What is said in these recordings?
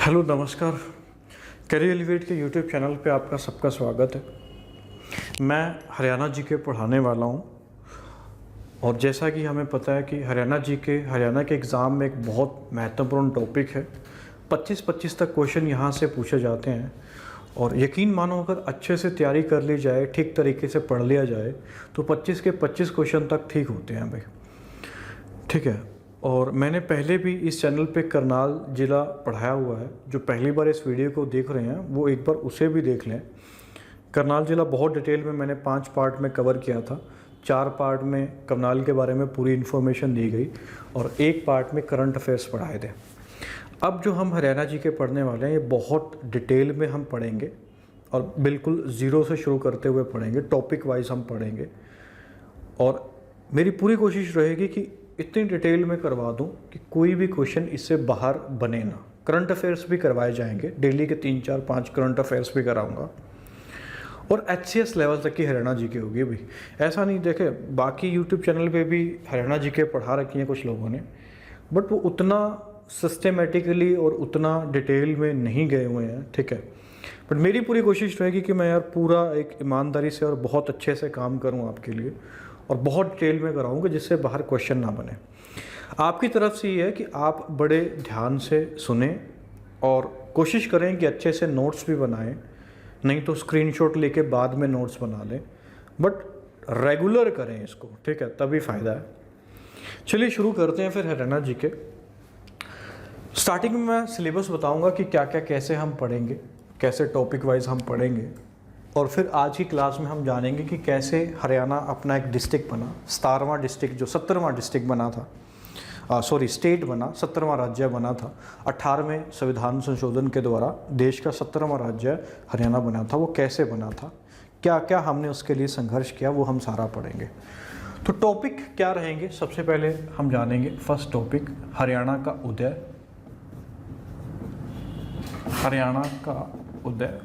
Hello नमस्कार। Career elevate के YouTube channel पे आपका सबका स्वागत है। मैं हरियाणा जीके पढ़ाने वाला हूँ और जैसा कि हमें पता है कि हरियाणा के एग्ज़ाम में एक बहुत महत्वपूर्ण टॉपिक है। 25 तक क्वेश्चन यहाँ से पूछे जाते हैं और यकीन मानो अगर अच्छे से तैयारी कर ली जाए, ठीक तरीके से पढ़ लिया जाए तो 25 के 25 क्वेश्चन तक ठीक होते हैं भाई। ठीक है। और मैंने पहले भी इस चैनल पे करनाल ज़िला पढ़ाया हुआ है। जो पहली बार इस वीडियो को देख रहे हैं वो एक बार उसे भी देख लें। करनाल ज़िला बहुत डिटेल में मैंने 5 पार्ट में कवर किया था। 4 पार्ट में करनाल के बारे में पूरी इन्फॉर्मेशन दी गई और 1 पार्ट में करंट अफेयर्स पढ़ाए थे। अब जो हम हरियाणा जी के पढ़ने वाले हैं ये बहुत डिटेल में हम पढ़ेंगे और बिल्कुल ज़ीरो से शुरू करते हुए पढ़ेंगे, टॉपिक वाइज हम पढ़ेंगे। और मेरी पूरी कोशिश रहेगी कि इतनी डिटेल में करवा दूं कि कोई भी क्वेश्चन इससे बाहर बने ना। करंट अफेयर्स भी करवाए जाएंगे, डेली के 3, 4, 5 करंट अफेयर्स भी कराऊंगा और HCS लेवल तक की हरियाणा जीके होगी भी। ऐसा नहीं, देखे बाकी यूट्यूब चैनल पे भी हरियाणा जीके पढ़ा रखी है कुछ लोगों ने, बट वो उतना सिस्टमेटिकली और उतना डिटेल में नहीं गए हुए हैं। ठीक है, बट मेरी पूरी कोशिश रहेगी कि मैं यार पूरा एक ईमानदारी से और बहुत अच्छे से काम करूँ आपके लिए और बहुत डिटेल में कराऊंगा जिससे बाहर क्वेश्चन ना बने। आपकी तरफ से ये है कि आप बड़े ध्यान से सुने और कोशिश करें कि अच्छे से नोट्स भी बनाएं, नहीं तो स्क्रीनशॉट लेके बाद में नोट्स बना लें, बट रेगुलर करें इसको। ठीक है, तभी फ़ायदा है। चलिए शुरू करते हैं फिर हरियाणा जी के। स्टार्टिंग में मैं सिलेबस बताऊंगा कि क्या क्या कैसे हम पढ़ेंगे, कैसे टॉपिक वाइज हम पढ़ेंगे और फिर आज की क्लास में हम जानेंगे कि कैसे हरियाणा अपना एक डिस्ट्रिक्ट बना, 17वां डिस्ट्रिक्ट जो 17वां डिस्ट्रिक्ट बना था, स्टेट बना, 17वां राज्य बना था। 18वें संविधान संशोधन के द्वारा देश का 17वां राज्य हरियाणा बना था, वो कैसे बना था, क्या क्या हमने उसके लिए संघर्ष किया, वो हम सारा पढ़ेंगे। तो टॉपिक क्या रहेंगे, सबसे पहले हम जानेंगे फर्स्ट टॉपिक हरियाणा का उदय। हरियाणा का उदय।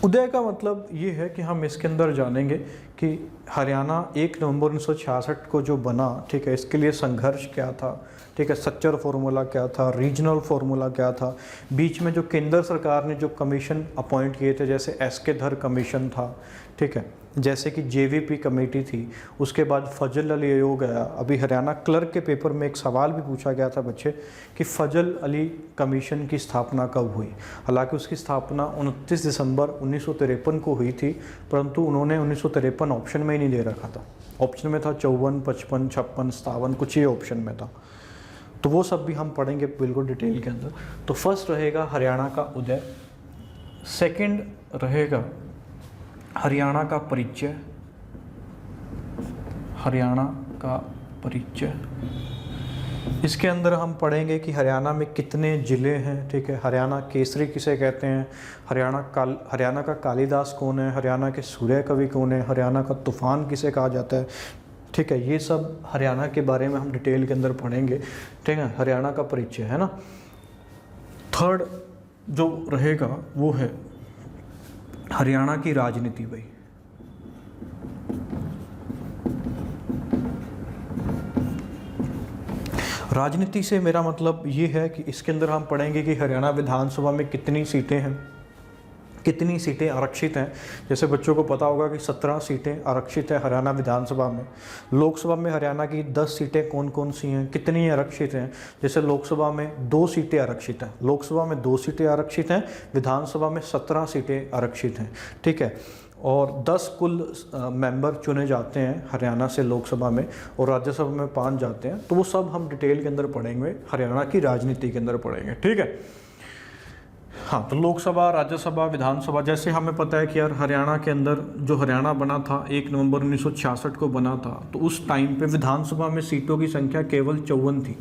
उदय का मतलब ये है कि हम इसके अंदर जानेंगे कि हरियाणा 1 नवंबर 1966 को जो बना, ठीक है, इसके लिए संघर्ष क्या था, ठीक है, सच्चर फार्मूला क्या था, रीजनल फार्मूला क्या था, बीच में जो केंद्र सरकार ने जो कमीशन अपॉइंट किए थे, जैसे SK धर कमीशन था, ठीक है, जैसे कि JVP कमेटी थी, उसके बाद फजल अली आयोग आया। अभी हरियाणा क्लर्क के पेपर में एक सवाल भी पूछा गया था बच्चे कि फजल अली कमीशन की स्थापना कब हुई। हालांकि उसकी स्थापना 29 दिसंबर 1953 को हुई थी, परंतु उन्होंने 1953 ऑप्शन में ही नहीं दे रखा था। ऑप्शन में था 54, 55, 56, 57, कुछ ये ऑप्शन में था। तो वो सब भी हम पढ़ेंगे बिल्कुल डिटेल के अंदर। तो फर्स्ट रहेगा हरियाणा का उदय, सेकंड रहेगा हरियाणा का परिचय। हरियाणा का परिचय, इसके अंदर हम पढ़ेंगे कि हरियाणा में कितने ज़िले हैं, ठीक है, हरियाणा केसरी किसे कहते हैं, हरियाणा का कालिदास कौन है, हरियाणा के सूर्य कवि कौन है, हरियाणा का तूफान किसे कहा जाता है, ठीक है, ये सब हरियाणा के बारे में हम डिटेल के अंदर पढ़ेंगे। ठीक है, हरियाणा का परिचय है ना। थर्ड जो रहेगा वो है हरियाणा की राजनीति भाई। राजनीति से मेरा मतलब ये है कि इसके अंदर हम पढ़ेंगे कि हरियाणा विधानसभा में कितनी सीटें हैं, कितनी सीटें आरक्षित हैं। जैसे बच्चों को पता होगा कि 17 सीटें आरक्षित है हरियाणा विधानसभा में। लोकसभा में हरियाणा की 10 सीटें कौन कौन सी हैं, कितनी आरक्षित हैं। जैसे लोकसभा में 2 सीटें आरक्षित हैं, लोकसभा में 2 सीटें आरक्षित हैं, विधानसभा में 17 सीटें आरक्षित हैं। ठीक है, और 10 कुल मेंबर चुने जाते हैं हरियाणा से लोकसभा में और राज्यसभा में 5 जाते हैं। तो वो सब हम डिटेल के अंदर पढ़ेंगे, हरियाणा की राजनीति के अंदर पढ़ेंगे। ठीक है, हाँ, तो लोकसभा, राज्यसभा, विधानसभा, जैसे हमें पता है कि यार हरियाणा के अंदर जो हरियाणा बना था 1 नवंबर 1966 को बना था, तो उस टाइम पे विधानसभा में सीटों की संख्या केवल 54 थी,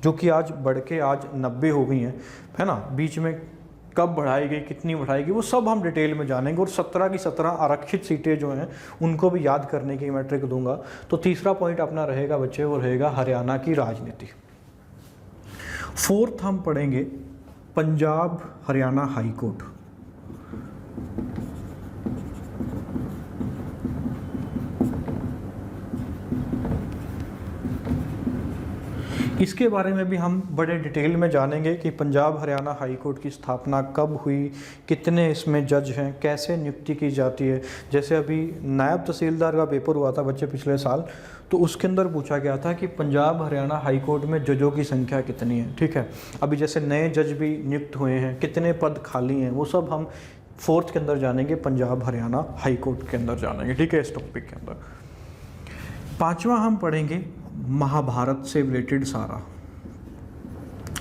जो कि आज बढ़ के आज 90 हो गई हैं, है ना। बीच में कब बढ़ाई गई, कितनी बढ़ाई गई, वो सब हम डिटेल में जानेंगे। और 17 की 17 आरक्षित सीटें जो हैं उनको भी याद करने की मैं ट्रिक दूंगा। तो तीसरा पॉइंट अपना रहेगा बच्चे, वो रहेगा हरियाणा की राजनीति। फोर्थ हम पढ़ेंगे पंजाब हरियाणा हाई कोर्ट। इसके बारे में भी हम बड़े डिटेल में जानेंगे कि पंजाब हरियाणा हाई कोर्ट की स्थापना कब हुई, कितने इसमें जज हैं, कैसे नियुक्ति की जाती है। जैसे अभी नायब तहसीलदार का पेपर हुआ था बच्चे पिछले साल, तो उसके अंदर पूछा गया था कि पंजाब हरियाणा हाई कोर्ट में जजों की संख्या कितनी है। ठीक है, अभी जैसे नए जज भी नियुक्त हुए हैं, कितने पद खाली हैं, वो सब हम 4th के अंदर जानेंगे, पंजाब हरियाणा हाई कोर्ट के अंदर जानेंगे। ठीक है, इस टॉपिक के अंदर 5वां हम पढ़ेंगे महाभारत से रिलेटेड सारा।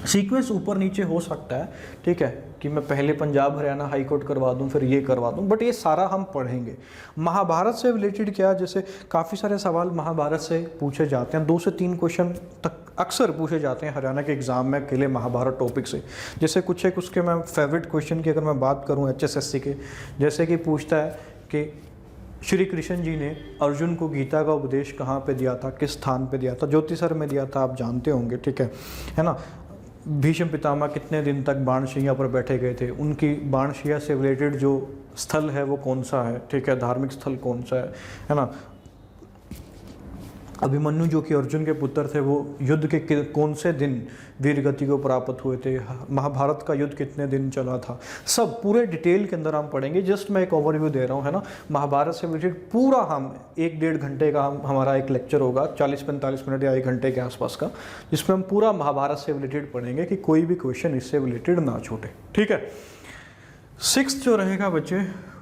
सीक्वेंस ऊपर नीचे हो सकता है, ठीक है, कि मैं पहले पंजाब हरियाणा हाई कोर्ट करवा दूं फिर ये करवा दूं, बट ये सारा हम पढ़ेंगे। महाभारत से रिलेटेड क्या, जैसे काफ़ी सारे सवाल महाभारत से पूछे जाते हैं, 2 से 3 क्वेश्चन तक अक्सर पूछे जाते हैं हरियाणा के एग्ज़ाम में अकेले महाभारत टॉपिक से। जैसे कुछ एक उसके मैं फेवरेट क्वेश्चन की अगर मैं बात करूँ HSSC के, जैसे कि पूछता है कि श्री कृष्ण जी ने अर्जुन को गीता का उपदेश कहाँ पे दिया था, किस स्थान पे दिया था? ज्योतिसर में दिया था, आप जानते होंगे। ठीक है ना। भीष्म पितामह कितने दिन तक बाणशैया पर बैठे गए थे, उनकी बाणशैया से रिलेटेड जो स्थल है वो कौन सा है? ठीक है, धार्मिक स्थल कौन सा है ना। अभिमन्यु जो कि अर्जुन के पुत्र थे, वो युद्ध के कौन से दिन वीर गति को प्राप्त हुए थे? महाभारत का युद्ध कितने दिन चला था? सब पूरे डिटेल के अंदर हम पढ़ेंगे। जस्ट मैं एक ओवरव्यू दे रहा हूँ, है ना। महाभारत से रिलेटेड पूरा हम 1-1.5 घंटे का हमारा एक लेक्चर होगा, 40-45 मिनट या 1 घंटे के आसपास का, जिसमें हम पूरा महाभारत से रिलेटेड पढ़ेंगे कि कोई भी क्वेश्चन इससे रिलेटेड ना छूटे। ठीक है। 6th जो रहेगा बच्चे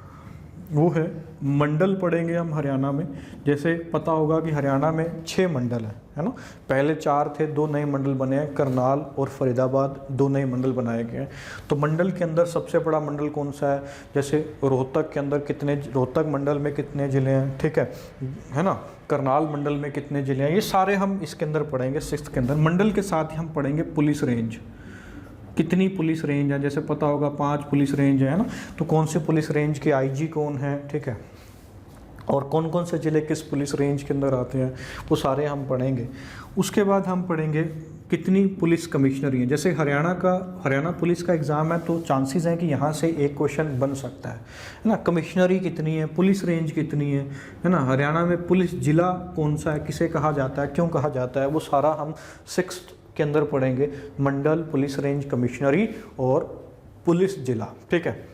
वो है मंडल पढ़ेंगे हम हरियाणा में। जैसे पता होगा कि हरियाणा में 6 मंडल है ना। पहले 4 थे, 2 नए मंडल बने हैं, करनाल और फरीदाबाद 2 नए मंडल बनाए गए हैं। तो मंडल के अंदर सबसे बड़ा मंडल कौन सा है? जैसे रोहतक के अंदर रोहतक मंडल में कितने ज़िले हैं? ठीक है ना। करनाल मंडल में कितने ज़िले हैं? ये सारे हम इसके अंदर पढ़ेंगे 6th के अंदर। मंडल के साथ ही हम पढ़ेंगे पुलिस रेंज, कितनी पुलिस रेंज है। जैसे पता होगा 5 पुलिस रेंज है ना, तो कौन से पुलिस रेंज के IG कौन है? ठीक है, और कौन कौन से ज़िले किस पुलिस रेंज के अंदर आते हैं, वो सारे हम पढ़ेंगे। उसके बाद हम पढ़ेंगे कितनी पुलिस कमिश्नरी हैं। जैसे हरियाणा पुलिस का एग्ज़ाम है, तो चांसेस हैं कि यहाँ से एक क्वेश्चन बन सकता है ना। कमिश्नरी कितनी है, पुलिस रेंज कितनी है ना। हरियाणा में पुलिस ज़िला कौन सा है, किसे कहा जाता है, क्यों कहा जाता है, वो सारा हम 6th के अंदर पढ़ेंगे। मंडल, पुलिस रेंज, कमिश्नरी और पुलिस जिला। ठीक है।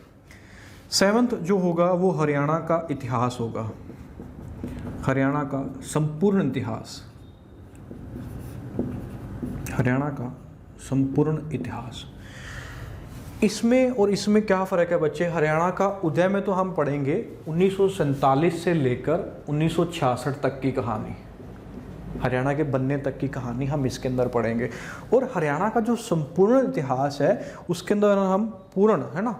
7th जो होगा वो हरियाणा का इतिहास होगा, हरियाणा का संपूर्ण इतिहास, हरियाणा का संपूर्ण इतिहास। इसमें और इसमें क्या फ़र्क है बच्चे? हरियाणा का उदय में तो हम पढ़ेंगे 1947 से लेकर 1966 तक की कहानी, हरियाणा के बनने तक की कहानी हम इसके अंदर पढ़ेंगे। और हरियाणा का जो संपूर्ण इतिहास है उसके अंदर हम पूर्ण, है ना,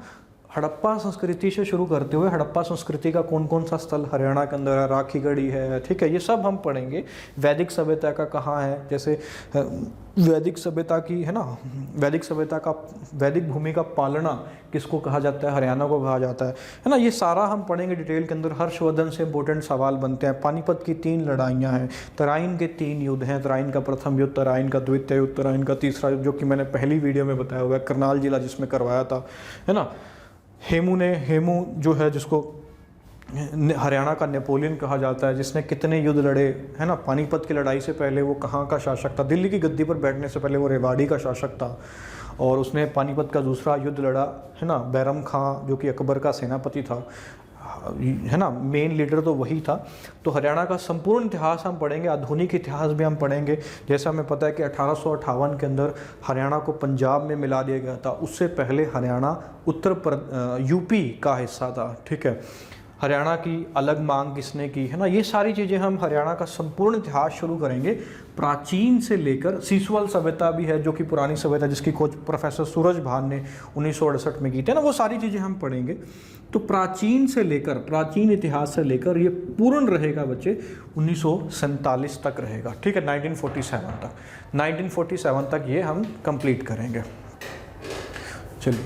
हड़प्पा संस्कृति से शुरू करते हुए हड़प्पा संस्कृति का कौन कौन सा स्थल हरियाणा के अंदर है, राखीगढ़ी है। ठीक है, ये सब हम पढ़ेंगे। वैदिक सभ्यता का कहाँ है, जैसे वैदिक सभ्यता की, है ना, वैदिक सभ्यता का, वैदिक भूमि का पालना किसको कहा जाता है? हरियाणा को कहा जाता है ना। ये सारा हम पढ़ेंगे डिटेल के अंदर। हर्षवर्धन से इंपॉर्टेंट सवाल बनते हैं। पानीपत की 3 लड़ाइयाँ हैं, तराइन के 3 युद्ध हैं, तराइन का प्रथम युद्ध, तराइन का द्वितीय युद्ध, तराइन का तीसरा युद्ध, जो कि मैंने पहली वीडियो में बताया हुआ है। करनाल जिला जिसमें करवाया था, है ना। हेमू जो है, जिसको हरियाणा का नेपोलियन कहा जाता है, जिसने कितने युद्ध लड़े, है ना। पानीपत की लड़ाई से पहले वो कहाँ का शासक था? दिल्ली की गद्दी पर बैठने से पहले वो रेवाड़ी का शासक था, और उसने पानीपत का दूसरा युद्ध लड़ा, है ना। बैरम खां जो कि अकबर का सेनापति था, है ना, मेन लीडर तो वही था। तो हरियाणा का संपूर्ण इतिहास हम पढ़ेंगे। आधुनिक इतिहास भी हम पढ़ेंगे। जैसा हमें पता है कि 1858 के अंदर हरियाणा को पंजाब में मिला दिया गया था। उससे पहले हरियाणा यूपी का हिस्सा था। ठीक है, हरियाणा की अलग मांग किसने की, है ना। ये सारी चीज़ें हम हरियाणा का संपूर्ण इतिहास शुरू करेंगे, प्राचीन से लेकर सीसवाल सभ्यता भी है, जो कि पुरानी सभ्यता, जिसकी खोज प्रोफेसर सूरज भान ने 1968 में की थी ना। वो सारी चीज़ें हम पढ़ेंगे। तो प्राचीन से लेकर, प्राचीन इतिहास से लेकर ये पूर्ण रहेगा बच्चे 1947 तक रहेगा। ठीक है, 1947 तक ये हम कंप्लीट करेंगे। चलिए,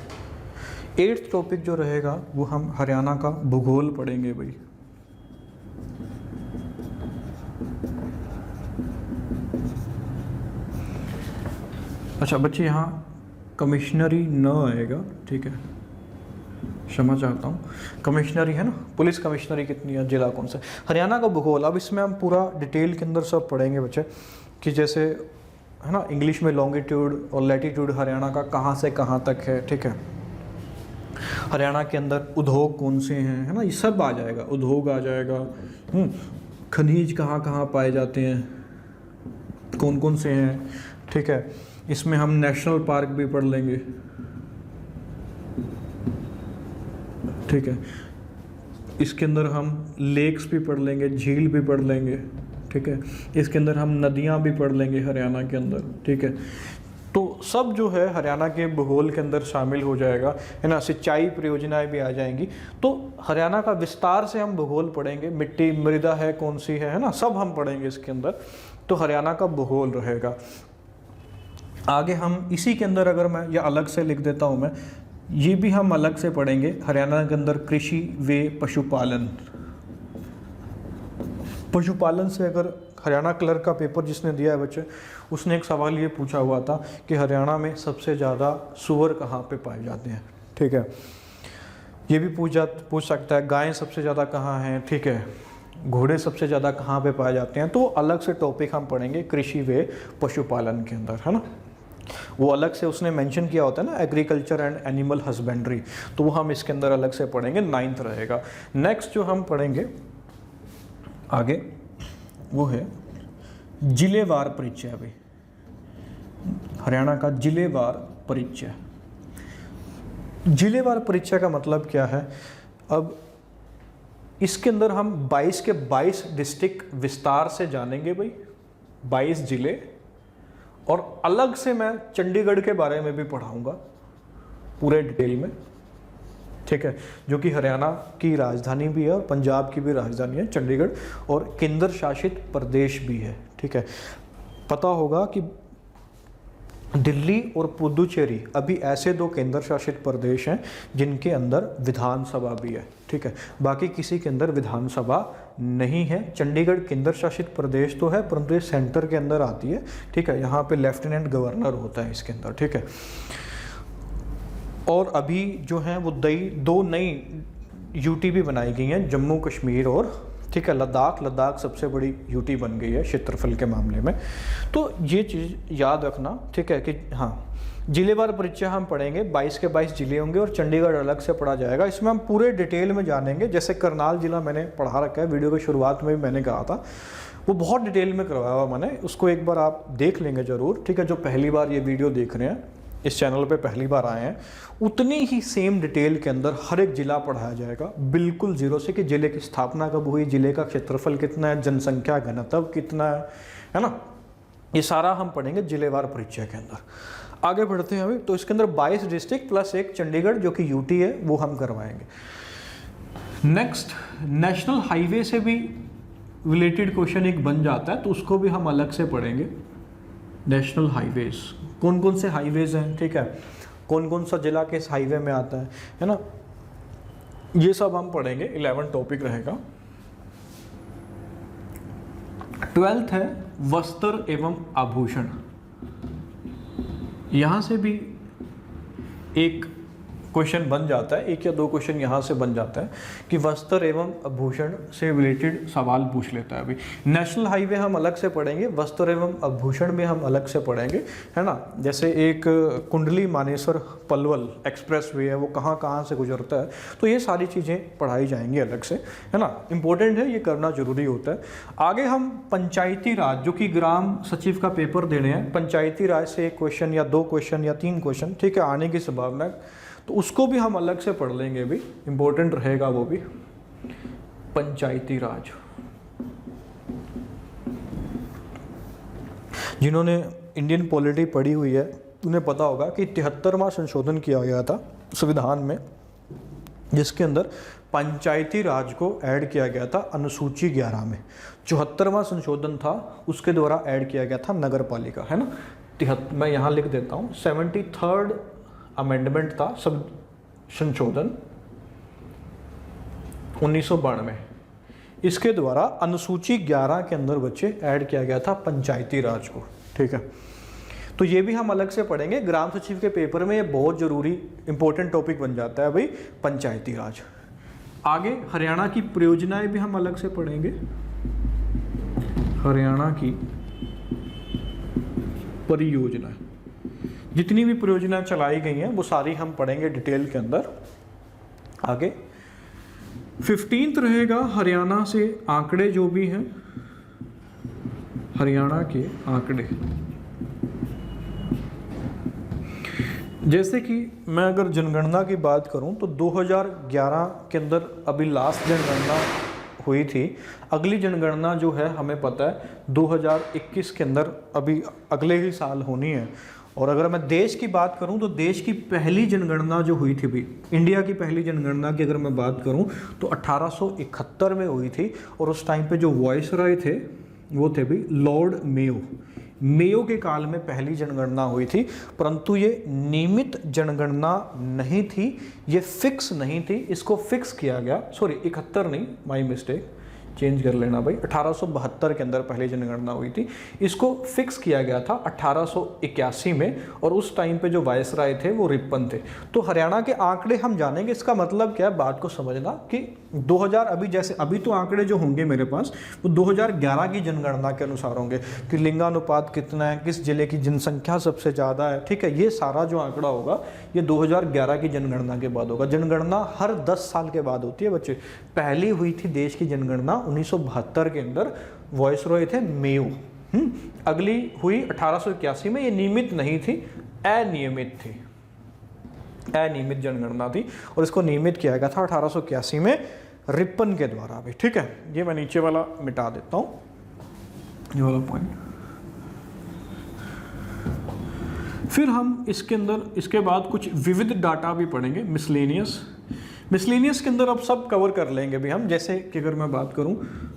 8th टॉपिक जो रहेगा वो हम हरियाणा का भूगोल पढ़ेंगे भाई। अच्छा बच्चे, यहाँ कमिश्नरी न आएगा, ठीक है, क्षमा चाहता हूँ। कमिश्नरी है ना, पुलिस कमिश्नरी कितनी है, जिला कौन सा। हरियाणा का भूगोल, अब इसमें हम पूरा डिटेल के अंदर सब पढ़ेंगे बच्चे, कि जैसे है ना, इंग्लिश में लॉन्गिट्यूड और लैटिट्यूड हरियाणा का कहाँ से कहाँ तक है, ठीक है। हरियाणा के अंदर उद्योग कौन से हैं, है ना, ये सब आ जाएगा, उद्योग आ जाएगा। खनिज कहाँ कहाँ पाए जाते हैं, कौन कौन से हैं, ठीक है। इसमें हम नेशनल पार्क भी पढ़ लेंगे, ठीक है। इसके अंदर हम लेक्स भी पढ़ लेंगे, झील भी पढ़ लेंगे, ठीक है। इसके अंदर हम नदियाँ भी पढ़ लेंगे हरियाणा के अंदर, ठीक है। तो सब जो है हरियाणा के भूगोल के अंदर शामिल हो जाएगा, है ना। सिंचाई परियोजनाएं भी आ जाएंगी। तो हरियाणा का विस्तार से हम भूगोल पढ़ेंगे, मिट्टी मृदा है कौन सी है ना, सब हम पढ़ेंगे इसके अंदर। तो हरियाणा का भूगोल रहेगा। आगे हम इसी के अंदर, अगर मैं या अलग से लिख देता हूँ मैं, ये भी हम अलग से पढ़ेंगे हरियाणा के अंदर कृषि व पशुपालन। पशुपालन से अगर हरियाणा क्लर्क का पेपर जिसने दिया है बच्चे, उसने एक सवाल ये पूछा हुआ था कि हरियाणा में सबसे ज़्यादा सूअर कहाँ पे पाए जाते हैं, ठीक है। ये भी पूछ सकता है गायें सबसे ज़्यादा कहाँ हैं, ठीक है। घोड़े सबसे ज़्यादा कहाँ पे पाए जाते हैं। तो अलग से टॉपिक हम पढ़ेंगे कृषि व पशुपालन के अंदर, है ना। वो अलग से उसने मेंशन किया होता है ना, एग्रीकल्चर एंड एनिमल हस्बेंड्री, तो वो हम इसके अंदर अलग से पढ़ेंगे, 9th रहेगा। नेक्स्ट जो हम पढ़ेंगे आगे वो है जिलेवार परिचय। अभी हरियाणा का जिलेवार परिचय। जिलेवार परिचय का मतलब क्या है? अब इसके अंदर हम 22 के 22 डिस्ट्रिक्ट विस्तार से जानेंगे भाई, 22 जिले, और अलग से मैं चंडीगढ़ के बारे में भी पढ़ाऊंगा पूरे डिटेल में, ठीक है, जो कि हरियाणा की राजधानी भी है और पंजाब की भी राजधानी है चंडीगढ़, और केंद्र शासित प्रदेश भी है, ठीक है। पता होगा कि दिल्ली और पुदुचेरी अभी ऐसे 2 केंद्र शासित प्रदेश हैं जिनके अंदर विधानसभा भी है, ठीक है। बाकी किसी के अंदर विधानसभा नहीं है। चंडीगढ़ केंद्र शासित प्रदेश तो है, परंतु ये सेंटर के अंदर आती है, ठीक है। यहाँ पे लेफ्टिनेंट गवर्नर होता है इसके अंदर, ठीक है। और अभी जो है वो 2 नई यूटी भी बनाई गई हैं, जम्मू कश्मीर और, ठीक है, लद्दाख सबसे बड़ी यूटी बन गई है क्षेत्रफल के मामले में। तो ये चीज़ याद रखना, ठीक है, कि हाँ, जिलेवार परिचय हम पढ़ेंगे, 22 के 22 जिले होंगे और चंडीगढ़ अलग से पढ़ा जाएगा। इसमें हम पूरे डिटेल में जानेंगे। जैसे करनाल जिला मैंने पढ़ा रखा है, वीडियो की शुरुआत में भी मैंने कहा था, वो बहुत डिटेल में करवाया हुआ मैंने, उसको एक बार आप देख लेंगे ज़रूर, ठीक है। जो पहली बार ये वीडियो देख रहे हैं, इस चैनल पे पहली बार आए हैं, उतनी ही सेम डिटेल के अंदर हर एक जिला पढ़ाया जाएगा, बिल्कुल जीरो से, कि जिले की स्थापना कब हुई, जिले का क्षेत्रफल कितना है, जनसंख्या घनत्व कितना है ना, ये सारा हम पढ़ेंगे जिलेवार परिचय के अंदर। आगे बढ़ते हैं अभी। तो इसके अंदर 22 डिस्ट्रिक्ट प्लस एक चंडीगढ़ जो कि यूटी है, वो हम करवाएंगे। नेक्स्ट, नेशनल हाईवे से भी रिलेटेड क्वेश्चन एक बन जाता है, तो उसको भी हम अलग से पढ़ेंगे। नेशनल हाईवेज, कौन कौन से हाईवेज हैं, ठीक है, कौन कौन सा जिला किस हाईवे में आता है ना, ये सब हम पढ़ेंगे। 11 टॉपिक रहेगा। 12th है वस्त्र एवं आभूषण। यहां से भी एक क्वेश्चन बन जाता है, 1 या 2 क्वेश्चन यहाँ से बन जाता है कि वस्त्र एवं आभूषण से रिलेटेड सवाल पूछ लेता है। अभी नेशनल हाईवे हम अलग से पढ़ेंगे, वस्त्र एवं आभूषण में हम अलग से पढ़ेंगे, है ना। जैसे एक कुंडली मानेसर पलवल एक्सप्रेस वे है, वो कहाँ कहाँ से गुजरता है, तो ये सारी चीज़ें पढ़ाई जाएंगी अलग से, है ना। इंपॉर्टेंट है, ये करना जरूरी होता है। आगे हम पंचायती राज, जो कि ग्राम सचिव का पेपर देने हैं, पंचायती राज से 1 क्वेश्चन या 2 क्वेश्चन या 3 क्वेश्चन, ठीक है, आने की संभावना है, तो उसको भी हम अलग से पढ़ लेंगे, भी इम्पोर्टेंट रहेगा वो भी। पंचायती राज, जिन्होंने इंडियन पॉलिटी पढ़ी हुई है उन्हें पता होगा कि 73वां संशोधन किया गया था संविधान में, जिसके अंदर पंचायती राज को ऐड किया गया था अनुसूची 11 में। 74वां संशोधन था, उसके द्वारा ऐड किया गया था नगर पालिका, है ना। मैं यहाँ लिख देता हूँ, 73rd अमेंडमेंट था, सब संशोधन 1992, इसके द्वारा अनुसूची 11 के अंदर बच्चे ऐड किया गया था पंचायती राज को, ठीक है। तो ये भी हम अलग से पढ़ेंगे। ग्राम सचिव के पेपर में ये बहुत जरूरी इंपॉर्टेंट टॉपिक बन जाता है भाई, पंचायती राज। आगे हरियाणा की परियोजनाएं भी हम अलग से पढ़ेंगे। हरियाणा की परियोजना, जितनी भी परियोजना चलाई गई हैं वो सारी हम पढ़ेंगे डिटेल के अंदर आगे। 15th रहेगा हरियाणा से आंकड़े जो भी हैं, हरियाणा के आंकड़े। जैसे कि मैं अगर जनगणना की बात करूं तो 2011 के अंदर अभी लास्ट जनगणना हुई थी। अगली जनगणना जो है हमें पता है 2021 के अंदर अभी अगले ही साल होनी है। और अगर मैं देश की बात करूं तो देश की पहली जनगणना जो हुई थी भी, इंडिया की पहली जनगणना की अगर मैं बात करूं तो 1871 में हुई थी। और उस टाइम पे जो वॉइसरॉय थे वो थे भी लॉर्ड मेयो। मेयो के काल में पहली जनगणना हुई थी, परंतु ये नियमित जनगणना नहीं थी, ये फिक्स नहीं थी। इसको फिक्स किया गया, सॉरी 71 नहीं, माय मिस्टेक, चेंज कर लेना भाई, 1872 के अंदर पहली जनगणना हुई थी। इसको फिक्स किया गया था 1881 में, और उस टाइम पे जो वायसराय थे वो रिपन थे। तो हरियाणा के आंकड़े हम जानेंगे, इसका मतलब क्या है, बात को समझना कि 2000 अभी जैसे अभी तो आंकड़े जो होंगे मेरे पास वो 2011 की जनगणना के अनुसार होंगे कि लिंगानुपात कितना है, किस जिले की जनसंख्या सबसे ज़्यादा है, ठीक है। ये सारा जो आंकड़ा होगा ये 2011 की जनगणना के बाद होगा। जनगणना हर 10 साल के बाद होती है बच्चे। पहली हुई थी देश की जनगणना 1972 के अंदर, वॉइसरॉय थे मेयो। अगली हुई 1881 में, ये नियमित नहीं थी, अनियमित थी, अनियमित जनगणना थी। और इसको नियमित किया गया था 1881 में रिपन के द्वारा भी, ठीक है। ये मैं नीचे वाला मिटा देता हूं, ये वाला पॉइंट। फिर हम इसके अंदर इसके बाद कुछ विविध डाटा भी पढ़ेंगे, मिसलेनियस के अंदर अब सब कवर कर लेंगे भी हम। जैसे कि अगर मैं बात करूं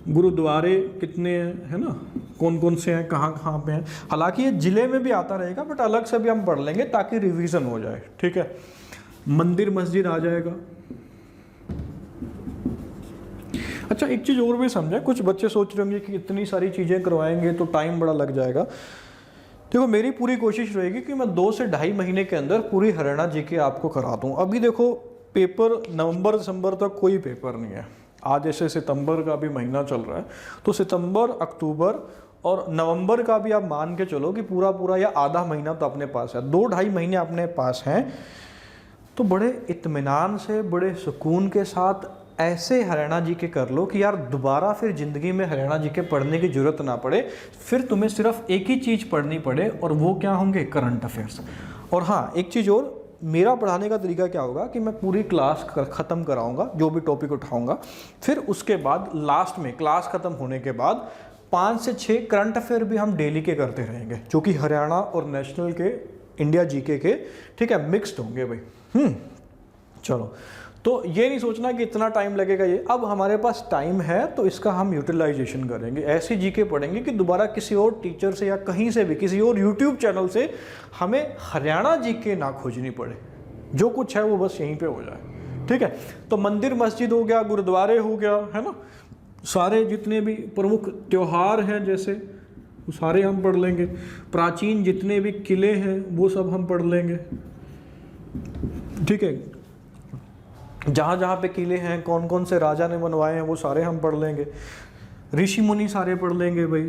गुरुद्वारे कितने हैं, है ना, कौन कौन से हैं, कहाँ कहाँ पे हैं। हालांकि ये जिले में भी आता रहेगा, बट अलग से भी हम पढ़ लेंगे ताकि रिवीजन हो जाए, ठीक है। मंदिर मस्जिद आ जाएगा। अच्छा, एक चीज़ और भी समझें, कुछ बच्चे सोच रहे होंगे कि इतनी सारी चीज़ें करवाएंगे तो टाइम बड़ा लग जाएगा। देखो, मेरी पूरी कोशिश रहेगी कि मैं 2 से ढाई महीने के अंदर पूरी हरियाणा जीके आपको करा दूं। अभी देखो पेपर नवंबर दिसंबर तक कोई पेपर नहीं है। आज जैसे सितंबर का भी महीना चल रहा है, तो सितंबर, अक्टूबर और नवंबर का भी आप मान के चलो कि पूरा पूरा या आधा महीना तो अपने पास है, 2-2.5 महीने अपने पास हैं। तो बड़े इत्मीनान से, बड़े सुकून के साथ ऐसे हरियाणा जीके कर लो कि यार दोबारा फिर ज़िंदगी में हरियाणा जीके पढ़ने की ज़रूरत ना पड़े। फिर तुम्हें सिर्फ एक ही चीज़ पढ़नी पड़े, और वो क्या होंगे, करंट अफेयर्स। और हाँ, एक चीज़ और, मेरा पढ़ाने का तरीका क्या होगा कि मैं पूरी क्लास ख़त्म कराऊंगा, जो भी टॉपिक उठाऊंगा, फिर उसके बाद लास्ट में क्लास ख़त्म होने के बाद 5 से 6 करंट अफेयर भी हम डेली के करते रहेंगे, जो कि हरियाणा और नेशनल के, इंडिया जीके के, ठीक है, मिक्स्ड होंगे भाई। चलो, तो ये नहीं सोचना कि इतना टाइम लगेगा। ये अब हमारे पास टाइम है तो इसका हम यूटिलाइजेशन करेंगे। ऐसी जीके पढ़ेंगे कि दोबारा किसी और टीचर से या कहीं से भी, किसी और यूट्यूब चैनल से हमें हरियाणा जीके ना खोजनी पड़े। जो कुछ है वो बस यहीं पे हो जाए, ठीक है। तो मंदिर मस्जिद हो गया, गुरुद्वारे हो गया, है ना, सारे जितने भी प्रमुख त्यौहार हैं जैसे, वो सारे हम पढ़ लेंगे। प्राचीन जितने भी किले हैं वो सब हम पढ़ लेंगे, ठीक है। जहाँ जहाँ पे किले हैं, कौन कौन से राजा ने बनवाए हैं, वो सारे हम पढ़ लेंगे। ऋषि मुनि सारे पढ़ लेंगे भाई,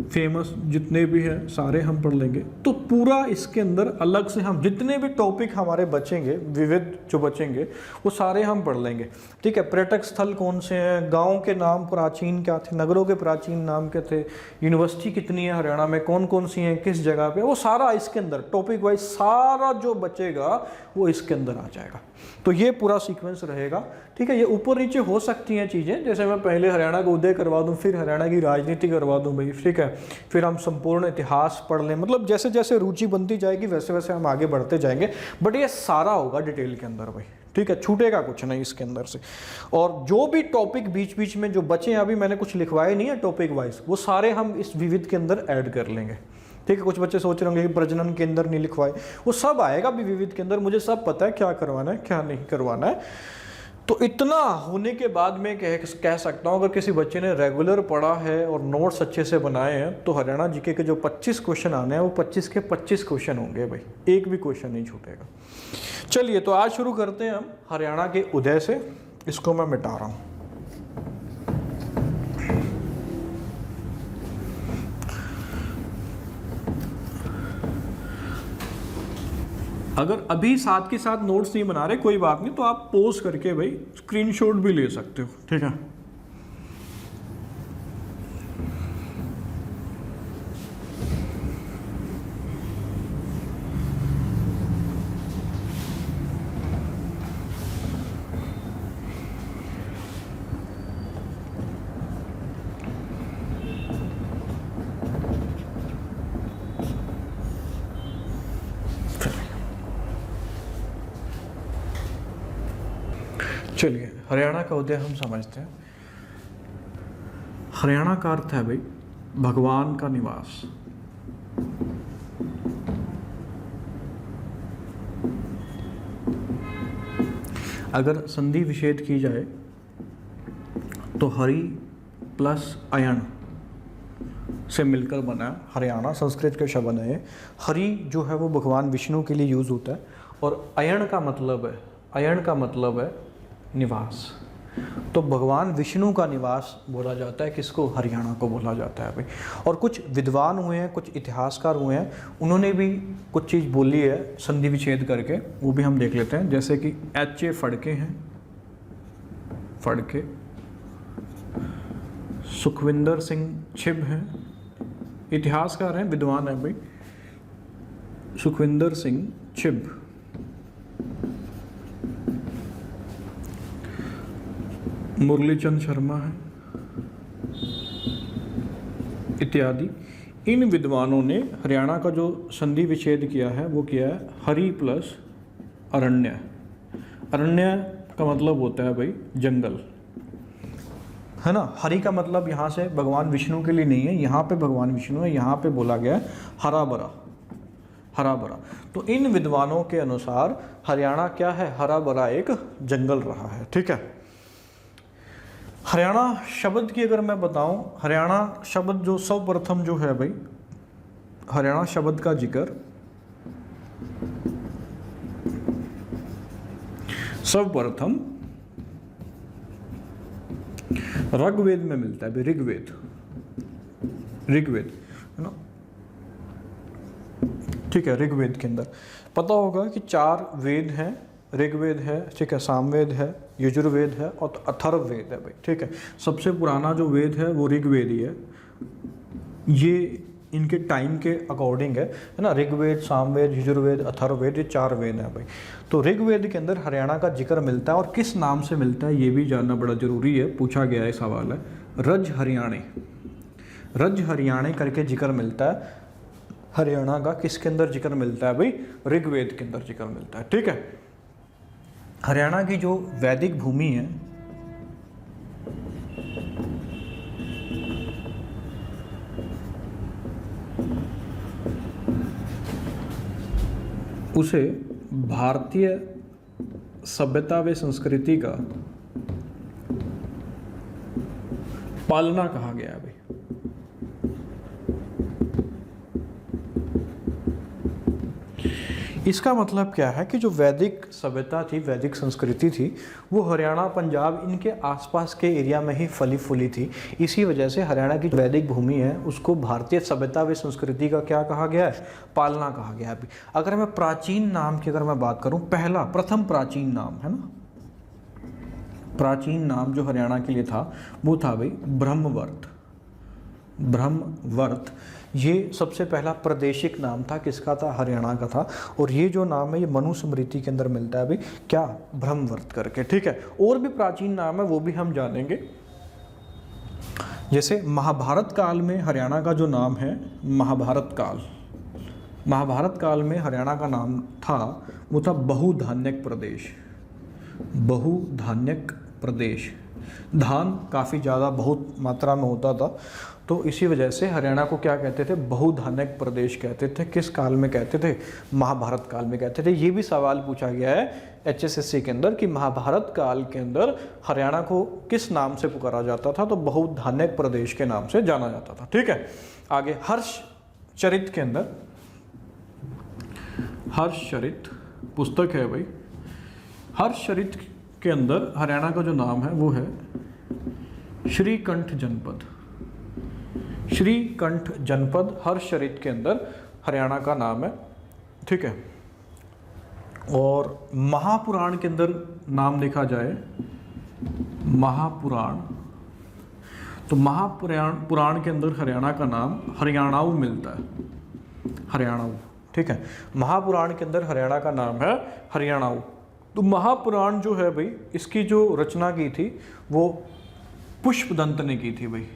फेमस जितने भी हैं सारे हम पढ़ लेंगे। तो पूरा इसके अंदर अलग से हम जितने भी टॉपिक हमारे बचेंगे, विविध जो बचेंगे, वो सारे हम पढ़ लेंगे, ठीक है। पर्यटक स्थल कौन से हैं, गाँव के नाम प्राचीन क्या थे, नगरों के प्राचीन नाम क्या थे, यूनिवर्सिटी कितनी है हरियाणा में, कौन कौन सी हैं, किस जगह पे, वो सारा इसके अंदर टॉपिक वाइज सारा जो बचेगा वो इसके अंदर आ जाएगा। तो ये पूरा सीक्वेंस रहेगा, ठीक है। ये ऊपर नीचे हो सकती हैं चीज़ें, जैसे मैं पहले हरियाणा का उदय करवा दूं, फिर हरियाणा की राजनीति करवा दूं भाई, ठीक है। फिर हम संपूर्ण इतिहास पढ़ लें, मतलब जैसे जैसे रुचि बनती जाएगी वैसे वैसे हम आगे बढ़ते जाएंगे। बट ये सारा होगा डिटेल के अंदर भाई, ठीक है, छूटेगा कुछ नहीं इसके अंदर से। और जो भी टॉपिक बीच बीच में जो बचे हैं, अभी मैंने कुछ लिखवाए नहीं है टॉपिक वाइज, वो सारे हम इस विविध के अंदर ऐड कर लेंगे, ठीक है। कुछ बच्चे सोच रहे होंगे कि प्रजनन के अंदर नहीं लिखवाए, वो सब आएगा भी विविध के अंदर। मुझे सब पता है क्या करवाना है क्या नहीं करवाना है। तो इतना होने के बाद मैं कह सकता हूँ, अगर किसी बच्चे ने रेगुलर पढ़ा है और नोट्स अच्छे से बनाए हैं, तो हरियाणा जीके के जो 25 क्वेश्चन आने हैं वो 25 के 25 क्वेश्चन होंगे भाई, एक भी क्वेश्चन नहीं छूटेगा। चलिए, तो आज शुरू करते हैं हम हरियाणा के उदय से। इसको मैं मिटा रहा हूँ। अगर अभी साथ के साथ नोट्स नहीं बना रहे कोई बात नहीं, तो आप पोज करके भाई स्क्रीनशॉट भी ले सकते हो, ठीक है। चलिए, हरियाणा का उदय हम समझते हैं। हरियाणा का अर्थ है भाई भगवान का निवास। अगर संधि विच्छेद की जाए तो हरि प्लस अयण से मिलकर बना है हरियाणा, संस्कृत के शब्द है। हरि जो है वो भगवान विष्णु के लिए यूज होता है, और अयण का मतलब है निवास। तो भगवान विष्णु का निवास बोला जाता है किसको? हरियाणा को बोला जाता है भाई। और कुछ विद्वान हुए हैं, कुछ इतिहासकार हुए हैं, उन्होंने भी कुछ चीज़ बोली है संधि विच्छेद करके, वो भी हम देख लेते हैं। जैसे कि एच.ए. फड़के हैं, फड़के, सुखविंदर सिंह छिब हैं, इतिहासकार हैं, विद्वान हैं भाई, सुखविंदर सिंह छिब। मुरलीचंद शर्मा है इत्यादि। इन विद्वानों ने हरियाणा का जो संधि विच्छेद किया है वो किया है हरि प्लस अरण्य। अरण्य का मतलब होता है भाई जंगल, है ना। हरि का मतलब यहाँ से भगवान विष्णु के लिए नहीं है, यहाँ पे भगवान विष्णु है, यहाँ पे बोला गया है हरा भरा, हरा भरा। तो इन विद्वानों के अनुसार हरियाणा क्या है? हरा भरा एक जंगल रहा है, ठीक है। हरियाणा शब्द की अगर मैं बताऊं, हरियाणा शब्द जो सर्वप्रथम जो है भाई, हरियाणा शब्द का जिक्र सर्वप्रथम ऋग्वेद में मिलता है भाई, ऋग्वेद है ना, ठीक है। ऋग्वेद के अंदर पता होगा कि 4 वेद हैं, ऋग्वेद है, ठीक है, सामवेद है, यजुर्वेद है और अथर्ववेद है भाई, ठीक है। सबसे पुराना जो वेद है वो ऋग्वेद ही है, ये इनके टाइम के अकॉर्डिंग है ना। ऋग्वेद, सामवेद, यजुर्वेद, अथर्ववेद, ये 4 वेद हैं भाई। तो ऋग्वेद के अंदर हरियाणा का जिक्र मिलता है, और किस नाम से मिलता है ये भी जानना बड़ा जरूरी है, पूछा गया है सवाल है। रज हरियाणे, रज हरियाणे करके जिक्र मिलता है हरियाणा का। किसके अंदर जिक्र मिलता है भाई? ऋग्वेद के अंदर जिक्र मिलता है, ठीक है। हरियाणा की जो वैदिक भूमि है, उसे भारतीय सभ्यता व संस्कृति का पालना कहा गया है भाई। इसका मतलब क्या है कि जो वैदिक सभ्यता थी, वैदिक संस्कृति थी, वो हरियाणा, पंजाब, इनके आसपास के एरिया में ही फली फूली थी। इसी वजह से हरियाणा की जो वैदिक भूमि है उसको भारतीय सभ्यता व संस्कृति का क्या कहा गया है? पालना कहा गया है। अगर मैं प्राचीन नाम की अगर मैं बात करूं, प्रथम प्राचीन नाम है ना, प्राचीन नाम जो हरियाणा के लिए था वो था भाई ब्रह्मवर्त। ब्रह्मवर्त ये सबसे पहला प्रादेशिक नाम था, किसका था? हरियाणा का था। और ये जो नाम है ये मनुस्मृति के अंदर मिलता है भाई, क्या? ब्रह्मवर्त करके, ठीक है। और भी प्राचीन नाम है वो भी हम जानेंगे। जैसे महाभारत काल में हरियाणा का जो नाम है, महाभारत काल में हरियाणा का नाम था वो था बहुधान्यक प्रदेश। बहुधान्यक प्रदेश, धान काफ़ी ज़्यादा बहुत मात्रा में होता था, तो इसी वजह से हरियाणा को क्या कहते थे? बहुधान्यक प्रदेश कहते थे। किस काल में कहते थे? महाभारत काल में कहते थे। ये भी सवाल पूछा गया है HSSC के अंदर कि महाभारत काल के अंदर हरियाणा को किस नाम से पुकारा जाता था? तो बहुधान्यक प्रदेश के नाम से जाना जाता था, ठीक है। आगे हर्षचरित के अंदर, हर्षचरित पुस्तक है भाई, हर्षचरित के अंदर हरियाणा का जो नाम है वो है श्रीकंठ जनपद। श्रीकंठ जनपद हर्षचरित के अंदर हरियाणा का नाम है, ठीक है। और महापुराण के अंदर नाम देखा जाए, महापुराण, तो महापुराण के अंदर हरियाणा का नाम हरियाणाऊ मिलता है, हरियाणाऊ। ठीक है, महापुराण के अंदर हरियाणा का नाम है हरियाणाऊ। तो महापुराण जो है भाई, इसकी जो रचना की थी वो पुष्पदंत ने की थी भाई,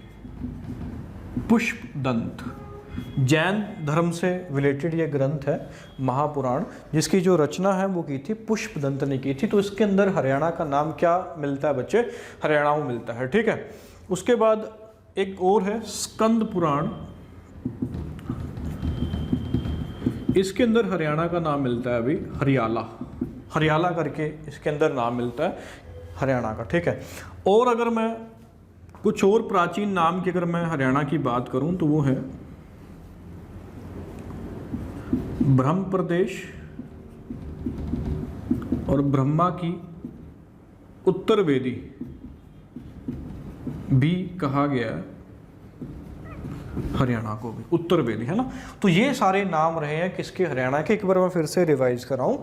पुष्पदंत। जैन धर्म से रिलेटेड ये ग्रंथ है महापुराण, जिसकी जो रचना है वो की थी पुष्पदंत ने की थी। तो इसके अंदर हरियाणा का नाम क्या मिलता है बच्चे, हरियाणाऊ मिलता है। ठीक है, उसके बाद एक और है स्कंद पुराण, इसके अंदर हरियाणा का नाम मिलता है अभी हरियाला, हरियाला करके इसके अंदर नाम मिलता है हरियाणा का। ठीक है, और अगर मैं कुछ और प्राचीन नाम की अगर मैं हरियाणा की बात करूं तो वो है ब्रह्म प्रदेश और ब्रह्मा की उत्तर वेदी भी कहा गया है हरियाणा को भी, उत्तर वेदी, है ना। तो ये सारे नाम रहे हैं किसके, हरियाणा के। एक बार मैं फिर से रिवाइज कराऊं,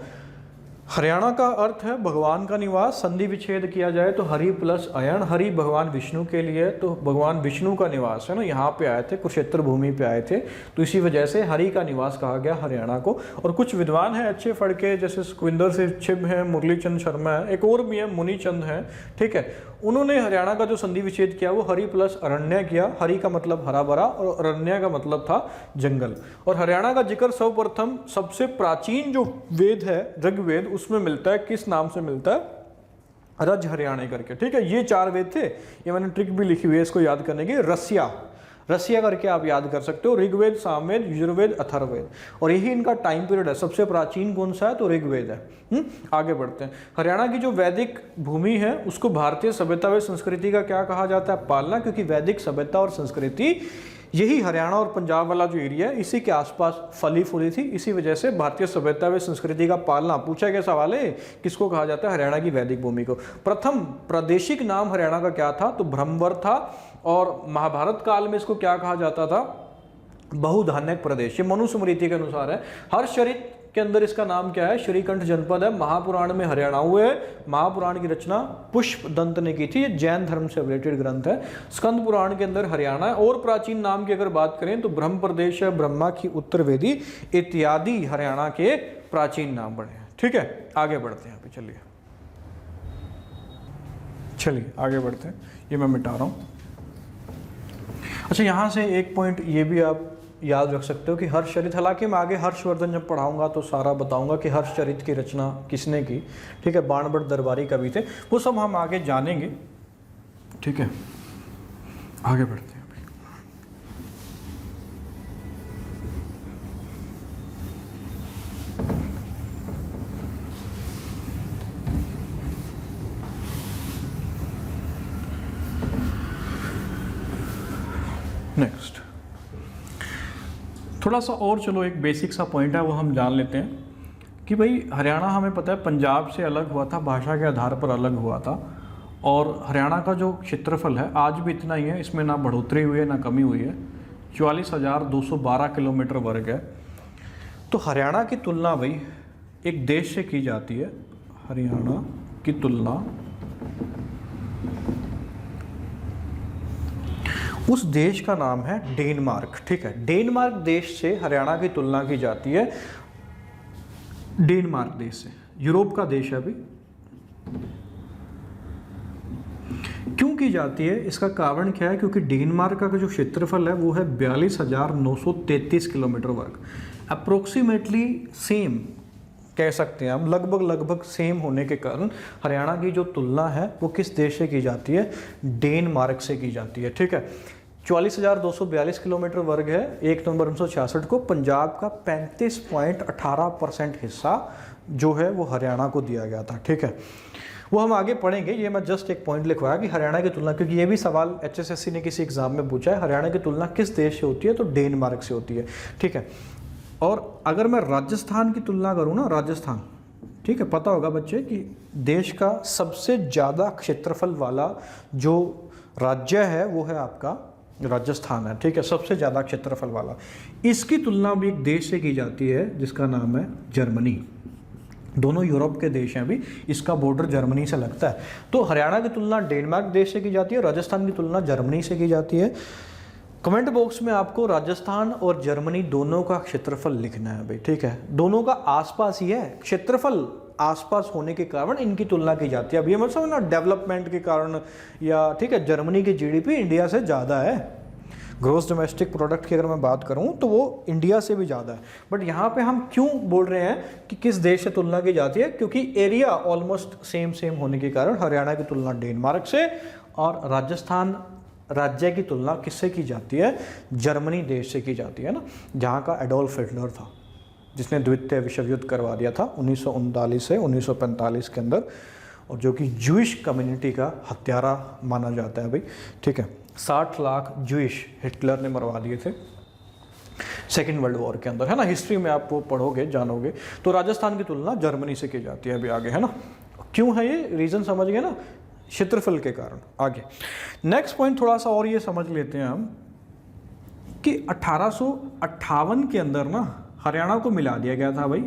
हरियाणा का अर्थ है भगवान का निवास। संधि विच्छेद किया जाए तो हरि प्लस अयन, हरि भगवान विष्णु के लिए, तो भगवान विष्णु का निवास है ना, यहाँ पे आए थे, कुरुक्षेत्र भूमि पे आए थे, तो इसी वजह से हरि का निवास कहा गया हरियाणा को। और कुछ विद्वान हैं अच्छे फड़के, जैसे सुखविंदर सिंह छिब हैं, मुरलीचंद शर्मा है, एक और भी है मुनीचंद हैं। ठीक है, उन्होंने हरियाणा का जो संधि विच्छेद किया वो हरि प्लस अरण्य किया। हरि का मतलब हरा भरा और अरण्य का मतलब था जंगल। और हरियाणा का जिक्र सर्वप्रथम सबसे प्राचीन जो वेद है ऋग्वेद, उसमें मिलता है, किस नाम से मिलता है, रज हरियाणे करके। ठीक है, ये 4 वेद थे, ये मैंने ट्रिक भी लिखी हुई है इसको याद करने की, रसिया, रसिया करके आप याद कर सकते हो। ऋग्वेद, सामवेद, यजुर्वेद, अथर्ववेद, और यही इनका टाइम पीरियड है। सबसे प्राचीन कौन सा है, तो ऋग्वेद है। आगे बढ़ते हैं। हरियाणा की जो वैदिक भूमि है उसको भारतीय सभ्यता व संस्कृति का क्या कहा जाता है, पालना, क्योंकि वैदिक सभ्यता और संस्कृति यही हरियाणा और पंजाब वाला जो एरिया है इसी के आसपास फली फूली थी। इसी वजह से भारतीय सभ्यता व संस्कृति का पालना, पूछा गया सवाल है, किसको कहा जाता है, हरियाणा की वैदिक भूमि को। प्रथम प्रादेशिक नाम हरियाणा का क्या था, तो ब्रह्मवर था। और महाभारत काल में इसको क्या कहा जाता था, बहुधान्यक प्रदेश। ये मनुस्मृति के अनुसार है। हर्षचरित के अंदर इसका नाम क्या है, श्रीकंठ जनपद है। महापुराण में हरियाणाऊ है। महापुराण की रचना पुष्पदंत ने की थी, ये जैन धर्म से रिलेटेड ग्रंथ है। स्कंद पुराण के अंदर हरियाणा है। और प्राचीन नाम की अगर बात करें तो ब्रह्म प्रदेश है, ब्रह्मा की उत्तर वेदी इत्यादि हरियाणा के प्राचीन नाम बने हैं। ठीक है, आगे बढ़ते हैं। चलिए चलिए आगे बढ़ते हैं, ये मैं मिटा रहा हूँ। अच्छा, यहाँ से एक पॉइंट ये भी आप याद रख सकते हो कि हर्षचरित, हालांकि मैं आगे हर्षवर्धन जब पढ़ाऊंगा तो सारा बताऊंगा कि हर्षचरित की रचना किसने की। ठीक है, बाणभट्ट दरबारी कवि थे, वो सब हम आगे जानेंगे। ठीक है, आगे बढ़ते हैं। नेक्स्ट थोड़ा सा और, चलो एक बेसिक सा पॉइंट है वो हम जान लेते हैं कि भाई हरियाणा हमें पता है पंजाब से अलग हुआ था, भाषा के आधार पर अलग हुआ था। और हरियाणा का जो क्षेत्रफल है आज भी इतना ही है, इसमें ना बढ़ोतरी हुई है ना कमी हुई है, 44,212 किलोमीटर वर्ग है। तो हरियाणा की तुलना भाई एक देश से की जाती है, हरियाणा की तुलना उस देश का नाम है डेनमार्क। ठीक है, डेनमार्क देश से हरियाणा की तुलना की जाती है, डेनमार्क देश से। यूरोप का देश है अभी। क्यों की जाती है, इसका कारण क्या है, क्योंकि डेनमार्क का जो क्षेत्रफल है वो है 42,933 किलोमीटर वर्ग। अप्रोक्सीमेटली सेम कह सकते हैं हम, लगभग सेम होने के कारण हरियाणा की जो तुलना है वो किस देश से की जाती है, डेनमार्क से की जाती है। ठीक है, 44,242 किलोमीटर वर्ग है। 1 नवंबर 1966 को पंजाब का 35.18% हिस्सा जो है वो हरियाणा को दिया गया था। ठीक है, वो हम आगे पढ़ेंगे। ये मैं जस्ट एक पॉइंट लिखवाया कि हरियाणा की तुलना, क्योंकि ये भी सवाल HSSC ने किसी एग्जाम में पूछा है, हरियाणा की तुलना किस देश से होती है, तो डेनमार्क से होती है। ठीक है, और अगर मैं राजस्थान की तुलना करूँ ना, राजस्थान, ठीक है, पता होगा बच्चे कि देश का सबसे ज़्यादा क्षेत्रफल वाला जो राज्य है वो है आपका राजस्थान है। ठीक है, सबसे ज़्यादा क्षेत्रफल वाला। इसकी तुलना भी एक देश से की जाती है जिसका नाम है जर्मनी। दोनों यूरोप के देश हैं अभी, इसका बॉर्डर जर्मनी से लगता है। तो हरियाणा की तुलना डेनमार्क देश से की जाती है, राजस्थान की तुलना जर्मनी से की जाती है। कमेंट बॉक्स में आपको राजस्थान और जर्मनी दोनों का क्षेत्रफल लिखना है भाई, ठीक है। दोनों का आसपास ही है, क्षेत्रफल आसपास होने के कारण इनकी तुलना की जाती है। अब ये मत समझना डेवलपमेंट के कारण या, ठीक है, जर्मनी की जीडीपी इंडिया से ज़्यादा है। ग्रोस डोमेस्टिक प्रोडक्ट की अगर मैं बात करूं तो वो इंडिया से भी ज़्यादा है। बट यहाँ पे हम क्यों बोल रहे हैं कि किस देश से तुलना की जाती है, क्योंकि एरिया ऑलमोस्ट सेम होने के कारण हरियाणा की तुलना डेनमार्क से और राजस्थान राज्य की तुलना किससे की जाती है, जर्मनी देश से की जाती है ना, जहाँ का एडोल्फ हिटलर था जिसने द्वितीय विश्व युद्ध करवा दिया था 1939 से 1945 के अंदर, और जो कि जूइश कम्युनिटी का हत्यारा माना जाता है भाई, ठीक है। 60 लाख जूइश हिटलर ने मरवा दिए थे सेकेंड वर्ल्ड वॉर के अंदर, है ना। हिस्ट्री में आप वो पढ़ोगे जानोगे। तो राजस्थान की तुलना जर्मनी से की जाती है अभी आगे, है ना। क्यों है ये रीज़न समझ गए ना, क्षेत्रफल के कारण। आगे नेक्स्ट पॉइंट थोड़ा सा और ये समझ लेते हैं हम कि 1858 के अंदर ना हरियाणा को मिला दिया गया था भाई,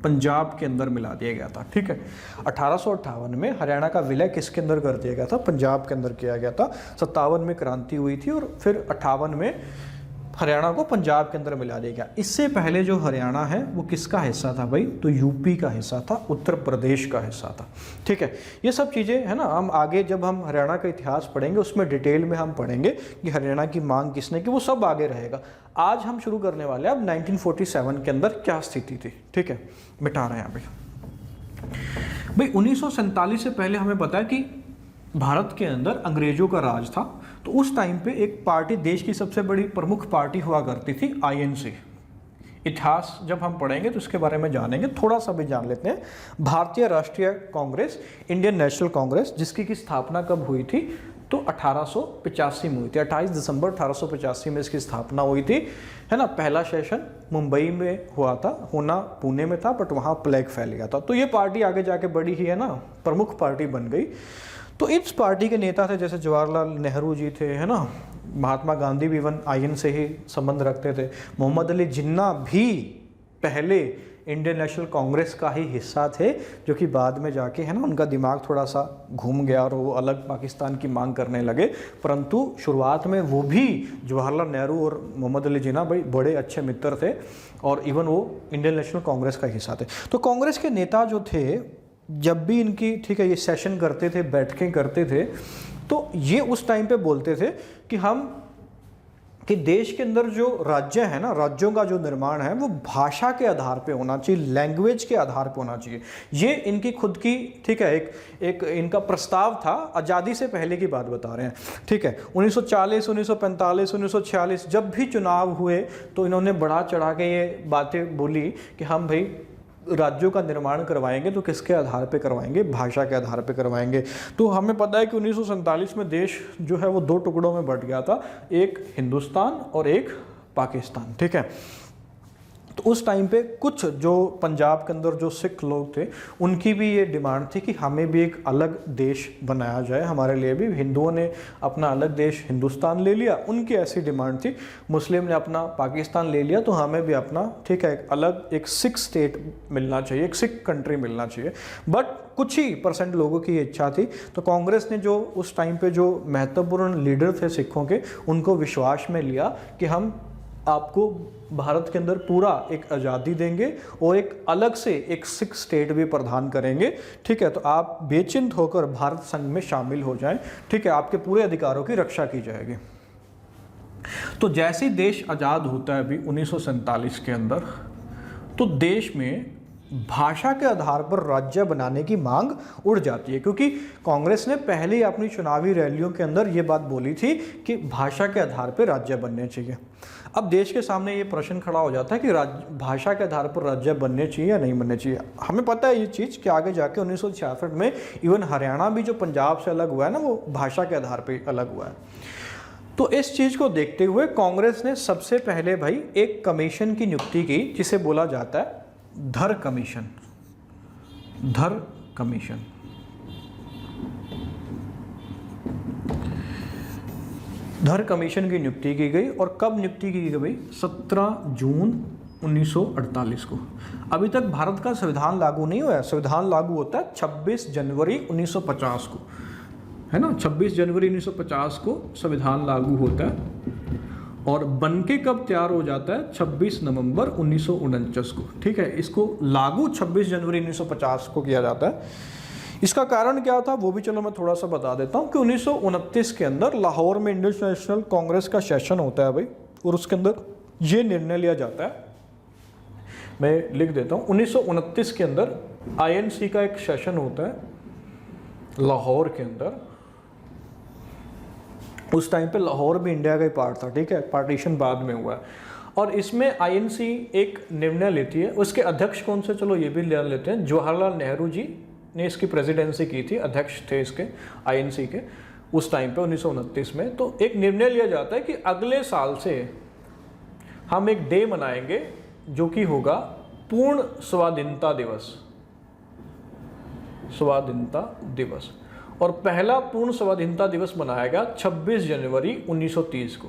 पंजाब के अंदर मिला दिया गया था, ठीक है। 1858 में हरियाणा का विलय किसके अंदर कर दिया गया था, पंजाब के अंदर किया गया था। 57 में क्रांति हुई थी और फिर 58 में हरियाणा को पंजाब के अंदर मिला दिया गया। इससे पहले जो हरियाणा है वो किसका हिस्सा था भाई, तो यूपी का हिस्सा था, उत्तर प्रदेश का हिस्सा था, ठीक है। ये सब चीज़ें है ना, हम आगे जब हम हरियाणा का इतिहास पढ़ेंगे उसमें डिटेल में हम पढ़ेंगे कि हरियाणा की मांग किसने की, वो सब आगे रहेगा। आज हम शुरू करने वाले हैं अब 1947 के अंदर क्या स्थिति थी, ठीक है। मिटा रहे हैं भाई 1947 से पहले हमें पता है कि भारत के अंदर अंग्रेजों का राज था। तो उस टाइम पे एक पार्टी, देश की सबसे बड़ी प्रमुख पार्टी हुआ करती थी आईएनसी। इतिहास जब हम पढ़ेंगे तो इसके बारे में जानेंगे, थोड़ा सा भी जान लेते हैं। भारतीय राष्ट्रीय कांग्रेस, इंडियन नेशनल कांग्रेस, जिसकी की स्थापना कब हुई थी, तो 1885 में हुई थी। 28 दिसंबर 1885 में इसकी स्थापना हुई थी, है ना। पहला सेशन मुंबई में हुआ था, होना पुणे में था, बट वहाँ प्लेग फैल गया था। तो ये पार्टी आगे जाके बड़ी ही, है ना, प्रमुख पार्टी बन गई। तो इस पार्टी के नेता थे जैसे जवाहरलाल नेहरू जी थे, है ना, महात्मा गांधी भी इवन आईएन से ही संबंध रखते थे। मोहम्मद अली जिन्ना भी पहले इंडियन नेशनल कांग्रेस का ही हिस्सा थे, जो कि बाद में जाके, है ना, उनका दिमाग थोड़ा सा घूम गया और वो अलग पाकिस्तान की मांग करने लगे। परंतु शुरुआत में वो भी, जवाहरलाल नेहरू और मोहम्मद अली जिन्ना भाई बड़े अच्छे मित्र थे और इवन वो इंडियन नेशनल कांग्रेस का हिस्सा थे। तो कांग्रेस के नेता जो थे, जब भी इनकी, ठीक है, ये सेशन करते थे, बैठकें करते थे, तो ये उस टाइम पे बोलते थे कि देश के अंदर जो राज्य है ना, राज्यों का जो निर्माण है वो भाषा के आधार पे होना चाहिए, लैंग्वेज के आधार पे होना चाहिए। ये इनकी खुद की, ठीक है, एक इनका प्रस्ताव था। आज़ादी से पहले की बात बता रहे हैं, ठीक है। 1940, 1945, 1946 जब भी चुनाव हुए तो इन्होंने बढ़ा चढ़ा के ये बातें बोली कि हम भाई राज्यों का निर्माण करवाएंगे, तो किसके आधार पे करवाएंगे, भाषा के आधार पे करवाएंगे। तो हमें पता है कि 1947 में देश जो है वो दो टुकड़ों में बंट गया था, एक हिंदुस्तान और एक पाकिस्तान, ठीक है। तो उस टाइम पे कुछ जो पंजाब के अंदर जो सिख लोग थे, उनकी भी ये डिमांड थी कि हमें भी एक अलग देश बनाया जाए, हमारे लिए भी। हिंदुओं ने अपना अलग देश हिंदुस्तान ले लिया, उनकी ऐसी डिमांड थी। मुस्लिम ने अपना पाकिस्तान ले लिया, तो हमें भी अपना, ठीक है, एक अलग एक सिख स्टेट मिलना चाहिए, एक सिख कंट्री मिलना चाहिए। बट कुछ ही % लोगों की इच्छा थी। तो कांग्रेस ने जो उस टाइम पे जो महत्वपूर्ण लीडर थे सिखों के, उनको विश्वास में लिया कि हम आपको भारत के अंदर पूरा एक आज़ादी देंगे और एक अलग से एक सिख स्टेट भी प्रदान करेंगे, ठीक है। तो आप बेचिंत होकर भारत संघ में शामिल हो जाएं, ठीक है, आपके पूरे अधिकारों की रक्षा की जाएगी। तो जैसे ही देश आज़ाद होता है अभी 1947 के अंदर, तो देश में भाषा के आधार पर राज्य बनाने की मांग उड़ जाती है, क्योंकि कांग्रेस ने पहले ही अपनी चुनावी रैलियों के अंदर ये बात बोली थी कि भाषा के आधार पर राज्य बनने चाहिए। अब देश के सामने ये प्रश्न खड़ा हो जाता है कि भाषा के आधार पर राज्य बनने चाहिए या नहीं बनने चाहिए। हमें पता है ये चीज़ कि आगे जाके 1966 में इवन हरियाणा भी जो पंजाब से अलग हुआ है ना, वो भाषा के आधार पर अलग हुआ है। तो इस चीज़ को देखते हुए कांग्रेस ने सबसे पहले भाई एक कमीशन की नियुक्ति की, जिसे बोला जाता है धर कमीशन। धर कमीशन धर कमीशन की नियुक्ति की गई। और कब नियुक्ति की गई भाई? 17 जून 1948 को। अभी तक भारत का संविधान लागू नहीं हुआ है, संविधान लागू होता है 26 जनवरी 1950 को, है ना। 26 जनवरी 1950 को संविधान लागू होता है और बनके कब तैयार हो जाता है, 26 नवंबर 1949 को, ठीक है। इसको लागू 26 जनवरी 1950 को किया जाता है। इसका कारण क्या था वो भी चलो मैं थोड़ा सा बता देता हूँ कि 1929 के अंदर लाहौर में इंडियन नेशनल कांग्रेस का सेशन होता है भाई, और उसके अंदर ये निर्णय लिया जाता है, मैं लिख देता हूँ। 1929 के अंदर आईएनसी का एक सेशन होता है लाहौर के अंदर। उस टाइम पे लाहौर भी इंडिया का ही पार्ट था, ठीक है, पार्टीशन बाद में हुआ है। और इसमें आईएनसी एक निर्णय लेती है। उसके अध्यक्ष कौन से, चलो ये भी ले लेते हैं, जवाहरलाल नेहरू जी ने इसकी प्रेसिडेंसी की थी, अध्यक्ष थे इसके आईएनसी के उस टाइम पे 1929 में। तो एक निर्णय लिया जाता है कि अगले साल से हम एक डे मनाएंगे जो कि होगा पूर्ण स्वाधीनता दिवस, स्वाधीनता दिवस। और पहला पूर्ण स्वाधीनता दिवस मनाया गया 26 जनवरी 1930 को।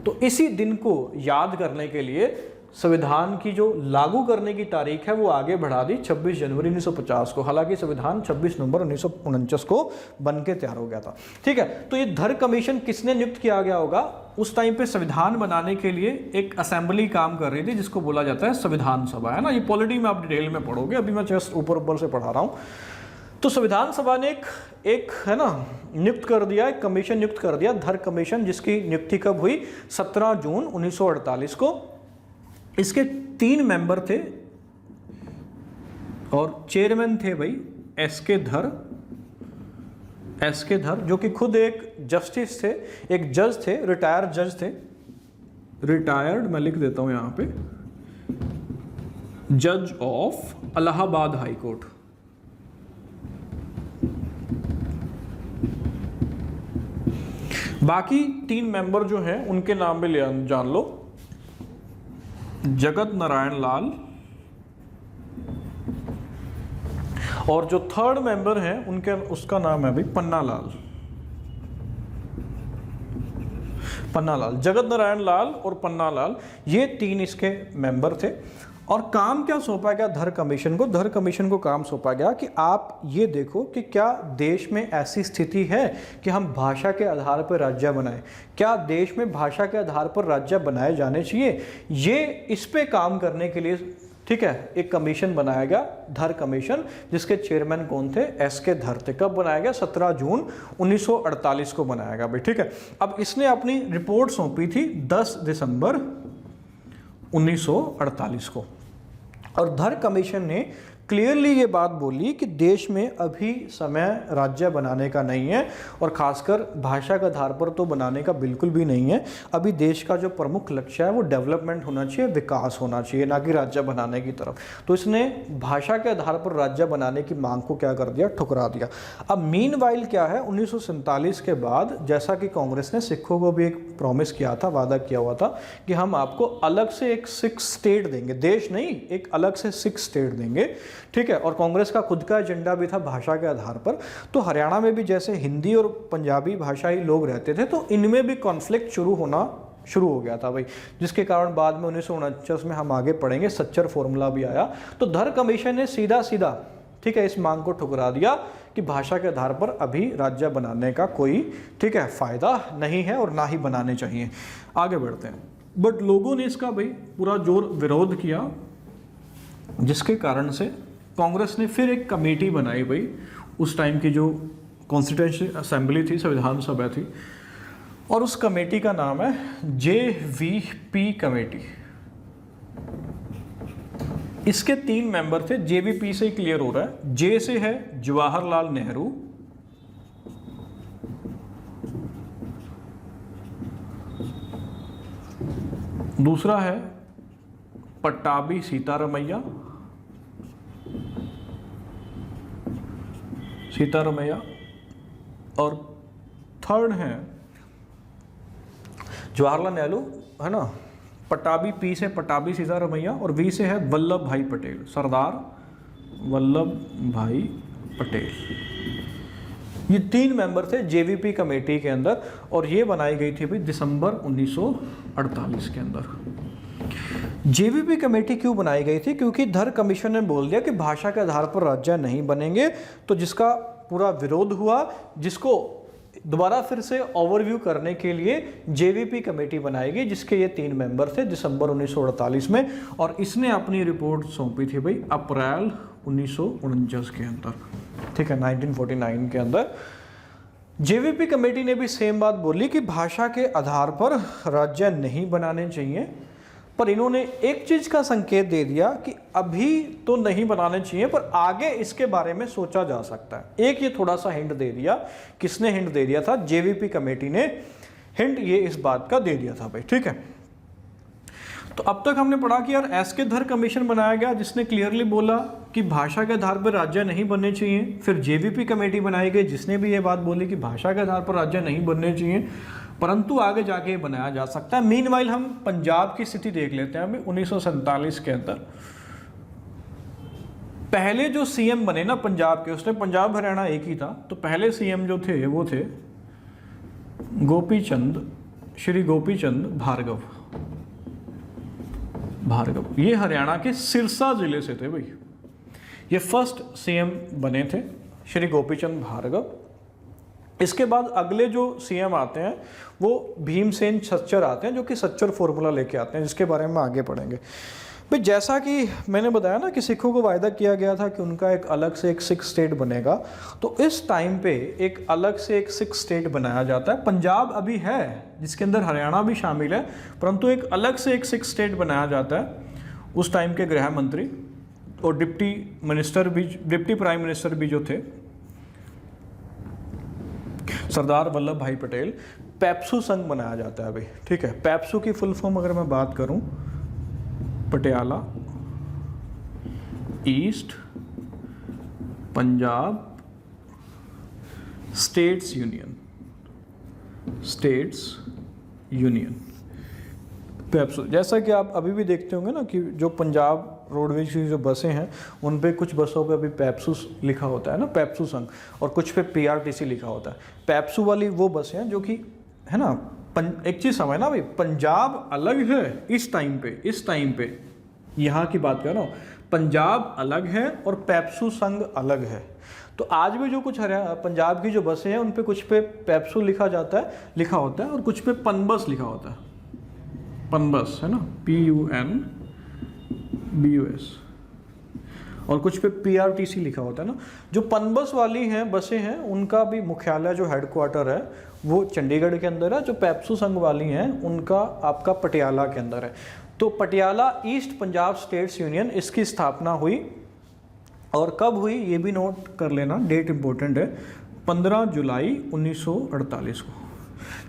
तो इसी दिन को याद करने के लिए संविधान की जो लागू करने की तारीख है वो आगे बढ़ा दी 26 जनवरी 1950 को। हालांकि संविधान 26 नवंबर 1949 को बन के तैयार हो गया था, ठीक है। तो ये धर कमीशन किसने नियुक्त किया गया होगा, उस टाइम पे संविधान बनाने के लिए एक असेंबली काम कर रही थी जिसको बोला जाता है संविधान सभा, है ना। ये पॉलिटी में आप डिटेल में पढ़ोगे, अभी मैं जस्ट ऊपर ऊपर से पढ़ा रहा हूँ। तो संविधान सभा ने एक है ना नियुक्त कर दिया, एक कमीशन नियुक्त कर दिया, धर कमीशन, जिसकी नियुक्ति कब हुई, 17 जून 1948 को। इसके 3 मेंबर थे और चेयरमैन थे भाई एसके धर, जो कि खुद एक जस्टिस थे, एक जज थे, रिटायर्ड जज थे, रिटायर्ड, मैं लिख देता हूं यहां पे, जज ऑफ इलाहाबाद हाई कोर्ट। बाकी 3 मेंबर जो हैं उनके नाम भी जान लो। जगत नारायण लाल, और जो 3rd मेंबर हैं उनके उसका नाम है भाई पन्नालाल। जगत नारायण लाल और पन्नालाल, ये 3 इसके मेंबर थे। और काम क्या सौंपा गया धर कमीशन को, धर कमीशन को काम सौंपा गया कि आप ये देखो कि क्या देश में ऐसी स्थिति है कि हम भाषा के आधार पर राज्य बनाएं, क्या देश में भाषा के आधार पर राज्य बनाए जाने चाहिए। ये इस पे काम करने के लिए, ठीक है, एक कमीशन बनाया गया, धर कमीशन, जिसके चेयरमैन कौन थे, एसके धर थे। कब बनाया गया, 17 जून 1948 को बनाया गया भाई, ठीक है। अब इसने अपनी रिपोर्ट सौंपी थी 10 दिसंबर 1948 को। और धर कमीशन ने क्लियरली ये बात बोली कि देश में अभी समय राज्य बनाने का नहीं है, और खासकर भाषा के आधार पर तो बनाने का बिल्कुल भी नहीं है। अभी देश का जो प्रमुख लक्ष्य है वो डेवलपमेंट होना चाहिए, विकास होना चाहिए, ना कि राज्य बनाने की तरफ। तो इसने भाषा के आधार पर राज्य बनाने की मांग को क्या कर दिया, ठुकरा दिया। अब मीनवाइल क्या है, 1947 के बाद जैसा कि कांग्रेस ने सिखों को भी एक प्रॉमिस किया था, वादा किया हुआ था कि हम आपको अलग से एक 6 स्टेट देंगे, देश नहीं, एक अलग से 6 स्टेट देंगे, ठीक है। और कांग्रेस का खुद का एजेंडा भी था भाषा के आधार पर। तो हरियाणा में भी जैसे हिंदी और पंजाबी भाषाई लोग रहते थे, तो इनमें भी कॉन्फ्लिक्ट शुरू हो गया था भाई, जिसके कारण बाद में 1949 में हम आगे पढ़ेंगे सच्चर फॉर्मूला भी आया। तो धर कमीशन ने सीधा ठीक है इस मांग को ठुकरा दिया कि भाषा के आधार पर अभी राज्य बनाने का कोई, ठीक है, फायदा नहीं है और ना ही बनाने चाहिए। आगे बढ़ते हैं। बट लोगों ने इसका भाई पूरा जोर विरोध किया, जिसके कारण से कांग्रेस ने फिर एक कमेटी बनाई भाई, उस टाइम की जो कॉन्स्टिट्यूएंसी असेंबली थी, संविधान सभा थी, और उस कमेटी का नाम है JVP कमेटी। इसके 3 मेंबर थे, JVP से ही क्लियर हो रहा है। जे से है जवाहरलाल नेहरू, दूसरा है पट्टाभी सीतारमैया, और 3rd है जवाहरलाल नेहरू, है ना। पट्टाभी, P से पट्टाभी सीतारमैया, और V से है वल्लभ भाई पटेल, सरदार वल्लभ भाई पटेल। ये 3 मेंबर थे JVP कमेटी के अंदर, और ये बनाई गई थी भाई दिसंबर 1948 के अंदर। जेवीपी कमेटी क्यों बनाई गई थी? क्योंकि धर कमीशन ने बोल दिया कि भाषा के आधार पर राज्य नहीं बनेंगे, तो जिसका पूरा विरोध हुआ, जिसको दोबारा फिर से ओवरव्यू करने के लिए जेवीपी कमेटी बनाई गई, जिसके ये 3 मेंबर थे दिसंबर 1948 में, और इसने अपनी रिपोर्ट सौंपी थी भाई अप्रैल 1949 के अंदर, ठीक है, 1949 के अंदर। जेवीपी कमेटी ने भी सेम बात बोली कि भाषा के आधार पर राज्य नहीं बनाने चाहिए, पर इन्होंने एक चीज का संकेत दे दिया कि अभी तो नहीं बनाने चाहिए, पर आगे इसके बारे में सोचा जा सकता है। एक ये थोड़ा सा हिंट दे दिया। किसने हिंट दे दिया था? जेवीपी कमेटी ने हिंट ये इस बात का दे दिया था भाई, ठीक है। तो अब तक हमने पढ़ा कि यार एस के धर कमीशन बनाया गया, जिसने क्लियरली बोला कि भाषा के आधार पर राज्य नहीं बनने चाहिए। फिर जेवीपी कमेटी बनाई गई, जिसने भी ये बात बोली कि भाषा के आधार पर राज्य नहीं बनने चाहिए, परंतु आगे जाके ये बनाया जा सकता है। मीनवाइल हम पंजाब की स्थिति देख लेते हैं अभी 1947 के अंदर। पहले जो सीएम बने ना पंजाब के, उसने पंजाब हरियाणा एक ही था, तो पहले सीएम जो थे वो थे श्री गोपीचंद भार्गव। ये हरियाणा के सिरसा जिले से थे भाई। ये फर्स्ट सीएम बने थे श्री गोपीचंद भार्गव। इसके बाद अगले जो सीएम आते हैं वो भीमसेन सच्चर आते हैं, जो कि सच्चर फॉर्मूला लेके आते हैं, जिसके बारे में आगे पढ़ेंगे। भाई जैसा कि मैंने बताया ना कि सिखों को वायदा किया गया था कि उनका एक अलग से एक सिख स्टेट बनेगा, तो इस टाइम पे एक अलग से एक सिख स्टेट बनाया जाता है। पंजाब अभी है, जिसके अंदर हरियाणा भी शामिल है, परंतु एक अलग से एक सिख स्टेट बनाया जाता है। उस टाइम के गृह मंत्री और डिप्टी प्राइम मिनिस्टर भी जो थे सरदार वल्लभ भाई पटेल, पेप्सू संघ बनाया जाता है भाई, ठीक है। पेप्सू की फुल फॉर्म अगर मैं बात करूं, Patiala east Punjab states union PEPSU. जैसा कि आप अभी भी देखते होंगे ना कि जो पंजाब रोडवेज की जो बसें हैं उन पे कुछ बसों पे अभी पेप्सू लिखा होता है ना, पेप्सू संघ, और कुछ पे पीआरटीसी लिखा होता है। पेप्सू वाली वो बसें हैं जो कि है ना, एक चीज़ समझ ना भाई, पंजाब अलग है इस टाइम पे यहाँ की बात कर रहा हूँ, पंजाब अलग है और पेप्सू संघ अलग है। तो आज भी जो कुछ पंजाब की जो बसें हैं उन पे कुछ पे पेप्सू लिखा होता है और कुछ पे पनबस लिखा होता है, पनबस है ना, PUNBUS, और कुछ पे पीआरटीसी लिखा होता है ना। जो पनबस वाली हैं बसें हैं उनका भी मुख्यालय जो हेडक्वार्टर है वो चंडीगढ़ के अंदर है। जो पेप्सू संघ वाली हैं उनका आपका पटियाला के अंदर है। तो Patiala east Punjab states union, इसकी स्थापना हुई, और कब हुई ये भी नोट कर लेना, डेट इंपॉर्टेंट है, 15 जुलाई 1948 को।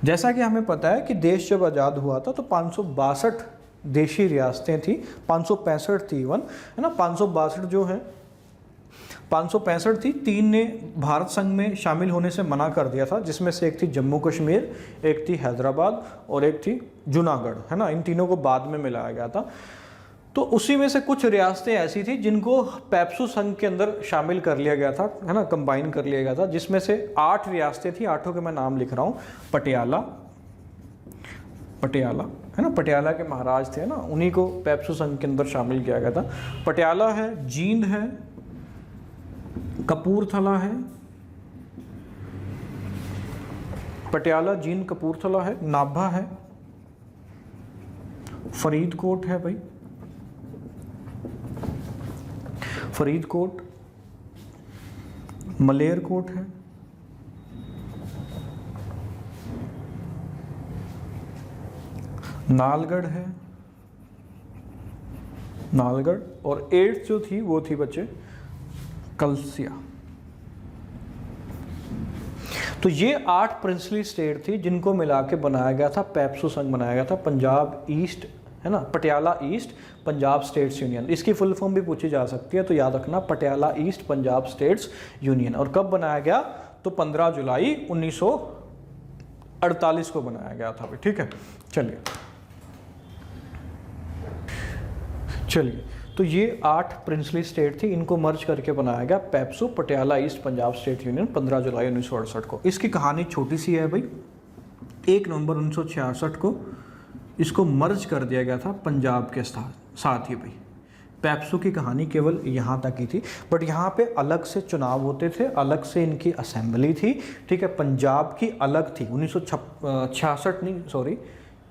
जैसा कि हमें पता है कि देश जब आज़ाद हुआ था तो 562 देशी रियासतें थी, 565 थी इवन, है ना। 562 जो है, 565 थी, 3 ने भारत संघ में शामिल होने से मना कर दिया था, जिसमें से एक थी जम्मू कश्मीर, एक थी हैदराबाद और एक थी जूनागढ़, है ना। इन तीनों को बाद में मिलाया गया था। तो उसी में से कुछ रियासतें ऐसी थी जिनको पेप्सू संघ के अंदर शामिल कर लिया गया था, है ना, कंबाइन कर लिया गया था, जिसमें से 8 रियासतें थी। 8 के मैं नाम लिख रहा हूँ। पटियाला है ना, पटियाला के महाराज थे ना, उन्हीं को पेप्सू संघ के अंदर शामिल किया गया था। पटियाला है, जींद है, कपूरथला है, पटियाला, जींद, कपूरथला है, नाभा है, फरीदकोट है भाई, फरीदकोट, मलेरकोट है, नालगढ़ है, नालगढ़, और 8th जो थी वो थी बच्चे कलसिया। तो ये 8 प्रिंसली स्टेट थी जिनको मिला के बनाया गया था, पेप्सू संघ बनाया गया था, पंजाब ईस्ट, है ना, Patiala east Punjab states union. इसकी फुल फॉर्म भी पूछी जा सकती है, तो याद रखना, Patiala east Punjab states union. और कब बनाया गया? तो 15 जुलाई 1948 को बनाया गया था भाई, ठीक है। चलिए, तो ये 8 प्रिंसली स्टेट थी, इनको मर्ज करके बनाया गया PEPSU, Patiala east Punjab state union, 15 जुलाई 1968 को। इसकी कहानी छोटी सी है भाई। 1 नवंबर 1966 को इसको मर्ज कर दिया गया था पंजाब के साथ ही भाई पेप्सू की कहानी केवल यहाँ तक ही थी, बट यहाँ पे अलग से चुनाव होते थे, अलग से इनकी असेंबली थी, ठीक है। पंजाब की अलग थी 1966 नहीं सॉरी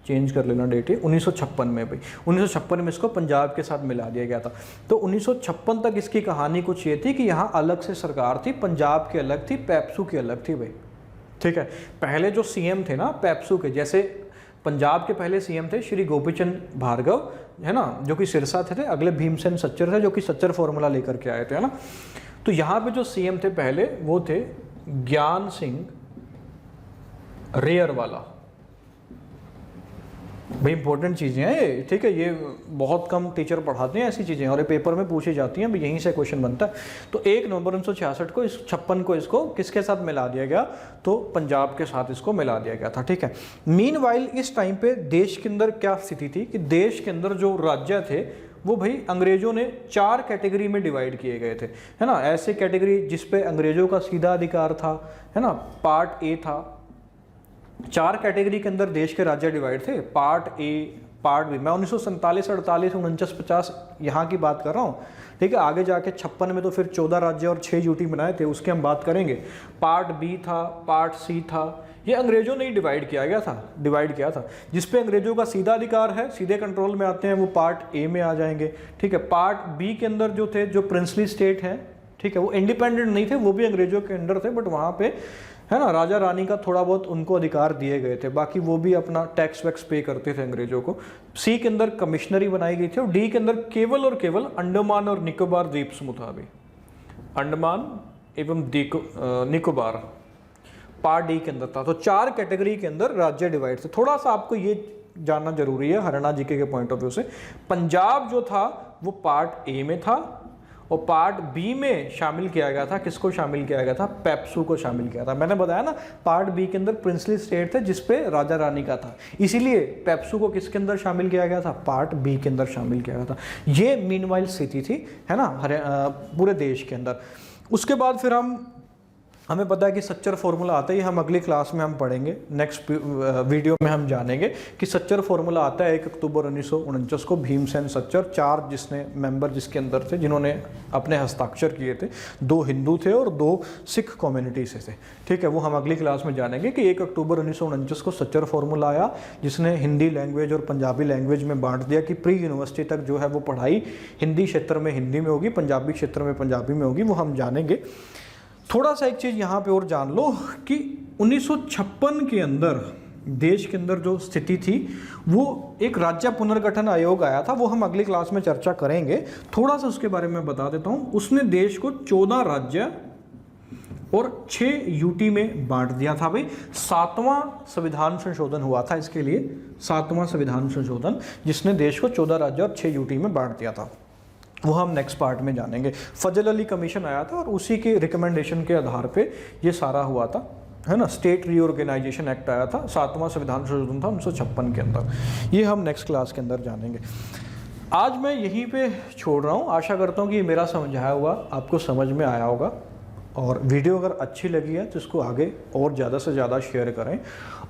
चेंज कर लेना डेट है 1956 में भाई, 1956 में इसको पंजाब के साथ मिला दिया गया था। तो 1956 तक इसकी कहानी कुछ ये थी कि यहाँ अलग से सरकार थी, पंजाब की अलग थी, पेप्सू की अलग थी भाई, ठीक है। पहले जो सीएम थे ना पेप्सू के, जैसे पंजाब के पहले सीएम थे श्री गोपीचंद भार्गव है ना, जो कि सिरसा थे, अगले भीमसेन सच्चर थे जो कि सच्चर फॉर्मूला लेकर के आए थे, है ना। तो यहाँ पे जो सीएम थे पहले वो थे ज्ञान सिंह रेयर वाला भाई, इंपॉर्टेंट चीज़ें हैं ये, ठीक है। ये बहुत कम टीचर पढ़ाते हैं ऐसी चीज़ें और ये पेपर में पूछी जाती हैं, यहीं से क्वेश्चन बनता है। तो 1 नवंबर 1966 को 56 को इसको किसके साथ मिला दिया गया, तो पंजाब के साथ इसको मिला दिया गया था, ठीक है। मीनवाइल इस टाइम पे देश के अंदर क्या स्थिति थी कि देश के अंदर जो राज्य थे वो भाई अंग्रेजों ने 4 कैटेगरी में डिवाइड किए गए थे, है ना। ऐसे कैटेगरी जिसपे अंग्रेजों का सीधा अधिकार था, है ना, पार्ट ए था। 4 कैटेगरी के अंदर देश के राज्य डिवाइड थे, पार्ट ए, पार्ट बी। मैं 1947, 48, 49, 50 यहाँ की बात कर रहा हूँ, ठीक है। आगे जाके 56 में तो फिर 14 राज्य और 6 यूटी बनाए थे, उसके हम बात करेंगे। पार्ट बी था, पार्ट सी था, ये अंग्रेजों ने ही डिवाइड किया था। जिसपे अंग्रेजों का सीधा अधिकार है, सीधे कंट्रोल में आते हैं, वो पार्ट ए में आ जाएंगे, ठीक है। पार्ट बी के अंदर जो थे, जो प्रिंसली स्टेट हैं, ठीक है, वो इंडिपेंडेंट नहीं थे, वो भी अंग्रेजों के अंडर थे, बट वहाँ पे है ना राजा रानी का थोड़ा बहुत उनको अधिकार दिए गए थे, बाकी वो भी अपना टैक्स वैक्स पे करते थे अंग्रेजों को। सी के अंदर कमिश्नरी बनाई गई थी और डी के अंदर केवल और केवल अंडमान और निकोबार द्वीप समूह था भी, अंडमान एवं निकोबार पार्ट डी के अंदर था। तो 4 कैटेगरी के अंदर राज्य डिवाइड थे। थोड़ा सा आपको ये जानना जरूरी है हरियाणा जीके के पॉइंट ऑफ व्यू से, पंजाब जो था वो पार्ट ए में था और पार्ट बी में शामिल किया गया था, किसको शामिल किया गया था, पेप्सू को शामिल किया था। मैंने बताया ना पार्ट बी के अंदर प्रिंसली स्टेट थे जिसपे राजा रानी का था, इसीलिए पेप्सू को किसके अंदर शामिल किया गया था, पार्ट बी के अंदर शामिल किया गया था। ये मीनवाइल स्थिति थी, है ना, पूरे देश के अंदर। उसके बाद फिर हमें पता है कि सच्चर फॉर्मूला आता है, ये हम अगली क्लास में हम पढ़ेंगे, नेक्स्ट वीडियो में हम जानेंगे कि सच्चर फॉर्मूला आता है 1 अक्टूबर 1949 को भीमसेन सच्चर, 4 जिसने मेंबर जिसके अंदर थे, जिन्होंने अपने हस्ताक्षर किए थे, 2 हिंदू थे और 2 सिख कम्युनिटी से थे, ठीक है। वो हम अगली क्लास में जानेंगे कि 1 अक्टूबर 1949 को सच्चर फॉर्मूला आया, जिसने हिंदी लैंग्वेज और पंजाबी लैंग्वेज में बांट दिया कि प्री यूनिवर्सिटी तक जो है वो पढ़ाई हिंदी क्षेत्र में हिंदी में होगी, पंजाबी क्षेत्र में पंजाबी में होगी, वो हम जानेंगे। थोड़ा सा एक चीज़ यहाँ पे और जान लो कि 1956 के अंदर देश के अंदर जो स्थिति थी, वो एक राज्य पुनर्गठन आयोग आया था, वो हम अगली क्लास में चर्चा करेंगे। थोड़ा सा उसके बारे में बता देता हूँ। उसने देश को 14 राज्य और 6 यूटी में बांट दिया था भाई। 7वां संविधान संशोधन हुआ था इसके लिए, 7वां संविधान संशोधन जिसने देश को 14 राज्य और 6 यूटी में बांट दिया था, वो हम नेक्स्ट पार्ट में जानेंगे। फजल अली कमीशन आया था और उसी के रिकमेंडेशन के आधार पे ये सारा हुआ था, है ना। स्टेट रीऑर्गेनाइजेशन एक्ट आया था, 7वां संविधान संशोधन था 1956 के अंदर, ये हम नेक्स्ट क्लास के अंदर जानेंगे। आज मैं यहीं पे छोड़ रहा हूँ, आशा करता हूँ कि मेरा समझाया हुआ आपको समझ में आया होगा, और वीडियो अगर अच्छी लगी है तो इसको आगे और ज़्यादा से ज़्यादा शेयर करें,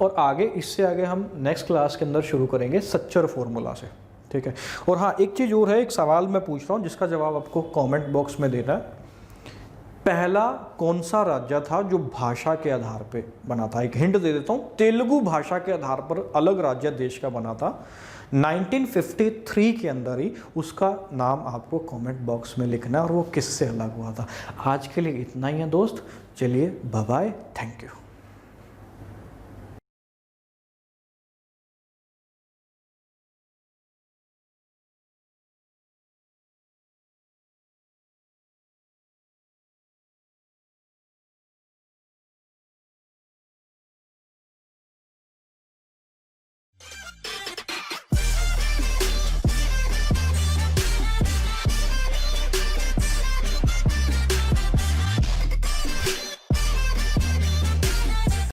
और आगे इससे आगे हम नेक्स्ट क्लास के अंदर शुरू करेंगे सच्चर फॉर्मूला से, ठीक है। और हाँ, एक चीज़ और है, एक सवाल मैं पूछ रहा हूँ जिसका जवाब आपको कमेंट बॉक्स में देना है। पहला कौन सा राज्य था जो भाषा के आधार पे बना था? एक हिंट दे देता हूँ, तेलुगु भाषा के आधार पर अलग राज्य देश का बना था 1953 के अंदर ही। उसका नाम आपको कमेंट बॉक्स में लिखना है और वो किससे अलग हुआ था। आज के लिए इतना ही है दोस्त, चलिए बाय बाय, थैंक यू।